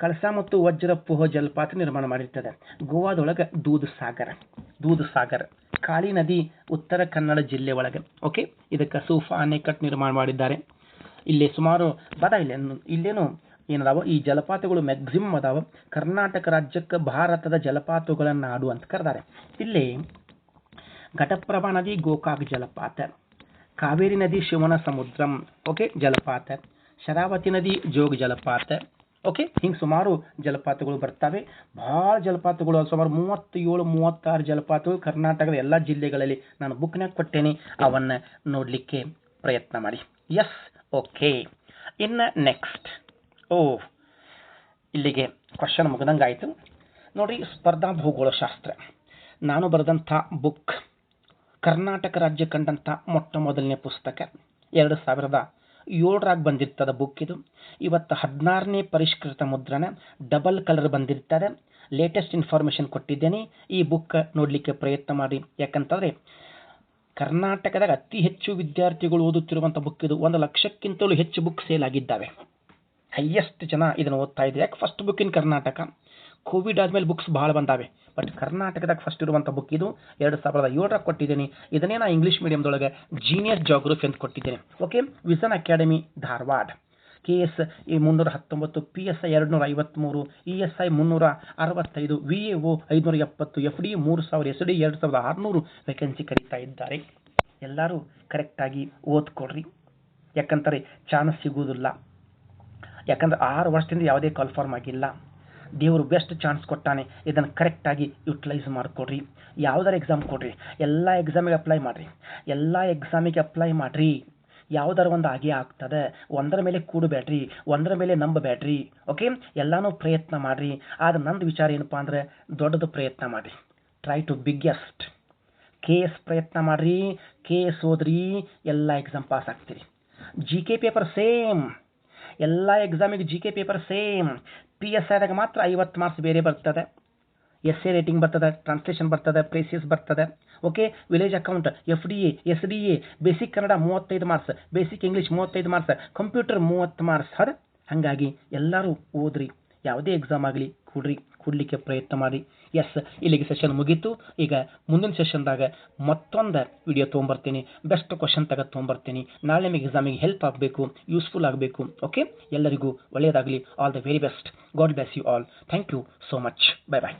ಕಳಸಾ ಮತ್ತು ವಜ್ರ ಪೋಹ ಜಲಪಾತ ನಿರ್ಮಾಣ ಮಾಡಿರ್ತದೆ. ಗೋವಾದೊಳಗೆ ದೂದ್ ಸಾಗರ್. ಕಾಳಿ ನದಿ ಉತ್ತರ ಕನ್ನಡ ಜಿಲ್ಲೆ ಒಳಗೆ. ಓಕೆ. ಇದಕ್ಕೆ ಸೂಫಾ ಅಣೆಕಟ್ಟು ನಿರ್ಮಾಣ ಮಾಡಿದ್ದಾರೆ. ಇಲ್ಲಿ ಸುಮಾರು ಇಲ್ಲೇನು ಏನದಾವ, ಈ ಜಲಪಾತಗಳು ಮ್ಯಾಕ್ಸಿಮಮ್ ಅದಾವ. ಕರ್ನಾಟಕ ರಾಜ್ಯಕ್ಕೆ ಭಾರತದ ಜಲಪಾತಗಳ ನಾಡು ಅಂತ ಕರೆದಾರೆ. ಇಲ್ಲಿ ಘಟಪ್ರಭಾ ನದಿ ಗೋಕಾಕ್ ಜಲಪಾತ, ಕಾವೇರಿ ನದಿ ಶಿವನ ಸಮುದ್ರಂ, ಓಕೆ, ಜಲಪಾತ, ಶರಾವತಿ ನದಿ ಜೋಗ್ ಜಲಪಾತ. ಓಕೆ, ಹಿಂಗೆ ಸುಮಾರು ಜಲಪಾತಗಳು ಬರ್ತವೆ. ಭಾಳ ಜಲಪಾತಗಳು, ಸುಮಾರು 37-36 ಜಲಪಾತಗಳು ಕರ್ನಾಟಕದ ಎಲ್ಲ ಜಿಲ್ಲೆಗಳಲ್ಲಿ ನಾನು ಬುಕ್ನಾಗ ಕೊಟ್ಟೇನೆ. ಅವನ್ನು ನೋಡಲಿಕ್ಕೆ ಪ್ರಯತ್ನ ಮಾಡಿ. ಎಸ್. ಓಕೆ. ಇನ್ನು ನೆಕ್ಸ್ಟ್, ಇಲ್ಲಿಗೆ ಕ್ವಶನ್ ಮುಗಿದಂಗೆ ಆಯಿತು ನೋಡಿರಿ. ಸ್ಪರ್ಧಾ ಭೂಗೋಳಶಾಸ್ತ್ರ ನಾನು ಬರೆದಂಥ ಬುಕ್, ಕರ್ನಾಟಕ ರಾಜ್ಯ ಕಂಡಂಥ ಮೊಟ್ಟ ಮೊದಲನೇ ಪುಸ್ತಕ. 2007ರಾಗ ಬಂದಿರ್ತದೆ ಬುಕ್ ಇದು. ಇವತ್ತು 16ನೇ ಪರಿಷ್ಕೃತ ಮುದ್ರಣ, ಡಬಲ್ ಕಲರ್ ಬಂದಿರ್ತದೆ. ಲೇಟೆಸ್ಟ್ ಇನ್ಫಾರ್ಮೇಷನ್ ಕೊಟ್ಟಿದ್ದೇನೆ. ಈ ಬುಕ್ ನೋಡಲಿಕ್ಕೆ ಪ್ರಯತ್ನ ಮಾಡಿ. ಯಾಕಂತಂದರೆ ಕರ್ನಾಟಕದಾಗ ಅತಿ ಹೆಚ್ಚು ವಿದ್ಯಾರ್ಥಿಗಳು ಓದುತ್ತಿರುವಂಥ ಬುಕ್ ಇದು. 1 ಲಕ್ಷಕ್ಕಿಂತಲೂ ಹೆಚ್ಚು ಬುಕ್ ಸೇಲ್ ಆಗಿದ್ದಾವೆ. ಹೈಯೆಸ್ಟ್ ಜನ ಇದನ್ನು ಓದ್ತಾ ಇದ್ದಾರೆ. ಯಾಕೆ first book in Karnataka. Covid ಆದಮೇಲೆ ಬುಕ್ಸ್ ಭಾಳ ಬಂದಾವೆ, ಬಟ್ ಕರ್ನಾಟಕದಾಗ ಫಸ್ಟ್ ಇರುವಂಥ ಬುಕ್ ಇದು. 2007ರಾಗ ಕೊಟ್ಟಿದ್ದೀನಿ. ಇದನ್ನೇ ನಾನು ಇಂಗ್ಲೀಷ್ ಮೀಡಿಯಮ್ದೊಳಗೆ ಜೀನಿಯಸ್ ಜಾಗ್ರಫಿ ಅಂತ ಕೊಟ್ಟಿದ್ದೇನೆ. Okay. Vision academy Dharwad. KS 319, PSI 253, ESI 365, VAO 570, FD 3000, SD 2600 vacancy ಕರೀತಾ ಇದ್ದಾರೆ. ಎಲ್ಲರೂ ಕರೆಕ್ಟಾಗಿ ಓದ್ಕೊಡ್ರಿ, ಯಾಕಂತಾರೆ ಚಾನ್ಸ್ ಸಿಗುವುದಿಲ್ಲ. ಯಾಕಂದ್ರೆ 6 ವರ್ಷದಿಂದ ಯಾವುದೇ ಕನ್ಫರ್ಮ್ ಆಗಿಲ್ಲ. ದೇವರು ಬೆಸ್ಟ್ ಚಾನ್ಸ್ ಕೊಟ್ಟಾನೆ, ಇದನ್ನು ಕರೆಕ್ಟಾಗಿ ಯುಟಿಲೈಸ್ ಮಾಡಿಕೊಡ್ರಿ. ಯಾವುದಾರು ಎಕ್ಸಾಮ್ ಕೊಡ್ರಿ, ಎಲ್ಲ ಎಕ್ಸಾಮಿಗೆ ಅಪ್ಲೈ ಮಾಡಿರಿ. ಯಾವುದಾರು ಒಂದು ಆಗೇ ಆಗ್ತದೆ. ಒಂದರ ಮೇಲೆ ಕೂಡಬೇಡ್ರಿ, ಒಂದರ ಮೇಲೆ ನಂಬಬೇಡ್ರಿ. ಓಕೆ, ಎಲ್ಲನೂ ಪ್ರಯತ್ನ ಮಾಡಿರಿ. ಆದರೆ ನಂದು ವಿಚಾರ ಏನಪ್ಪ ಅಂದರೆ ದೊಡ್ಡದು ಪ್ರಯತ್ನ ಮಾಡಿರಿ. Try to biggest. KS ಪ್ರಯತ್ನ ಮಾಡಿರಿ, KS ಓದ್ರಿ, ಎಲ್ಲ ಎಕ್ಸಾಮ್ ಪಾಸ್ ಆಗ್ತೀರಿ. GK ಪೇಪರ್ ಸೇಮ್, ಎಲ್ಲ ಎಕ್ಸಾಮಿಗೆ GK ಪೇಪರ್ ಸೇಮ್. PSIದಾಗ ಮಾತ್ರ 50 ಮಾರ್ಕ್ಸ್ ಬೇರೆ ಬರ್ತದೆ. essay ರೇಟಿಂಗ್ ಬರ್ತದೆ, ಟ್ರಾನ್ಸ್ಲೇಷನ್ ಬರ್ತದೆ, ಪ್ರೇಸಿಯಸ್ ಬರ್ತದೆ. Okay. Village account, FDA, SDA, basic Kannada 35 marks, basic English 35 marks, computer 30 marks. ಹಾಗಾಗಿ ಎಲ್ಲರೂ ಓದ್ರಿ, ಯಾವುದೇ ಎಕ್ಸಾಮ್ ಆಗಲಿ ಕೂಡಲಿಕ್ಕೆ ಪ್ರಯತ್ನ ಮಾಡಿ. ಎಸ್, ಇಲ್ಲಿಗೆ ಸೆಷನ್ ಮುಗೀತು. ಈಗ ಮುಂದಿನ ಸೆಷನ್ದಾಗ ಮತ್ತೊಂದು ವಿಡಿಯೋ ತೊಗೊಂಬರ್ತೀನಿ, ಬೆಸ್ಟ್ ಕ್ವಶನ್ ತೊಗೊಂಬರ್ತೀನಿ. ನಾಳೆ ನಿಮಗೆ ಎಕ್ಸಾಮಿಗೆ ಹೆಲ್ಪ್ ಆಗಬೇಕು, ಯೂಸ್ಫುಲ್ ಆಗಬೇಕು. ಓಕೆ, ಎಲ್ಲರಿಗೂ ಒಳ್ಳೆಯದಾಗಲಿ. All the very best. God bless you all. Thank you so much. Bye bye.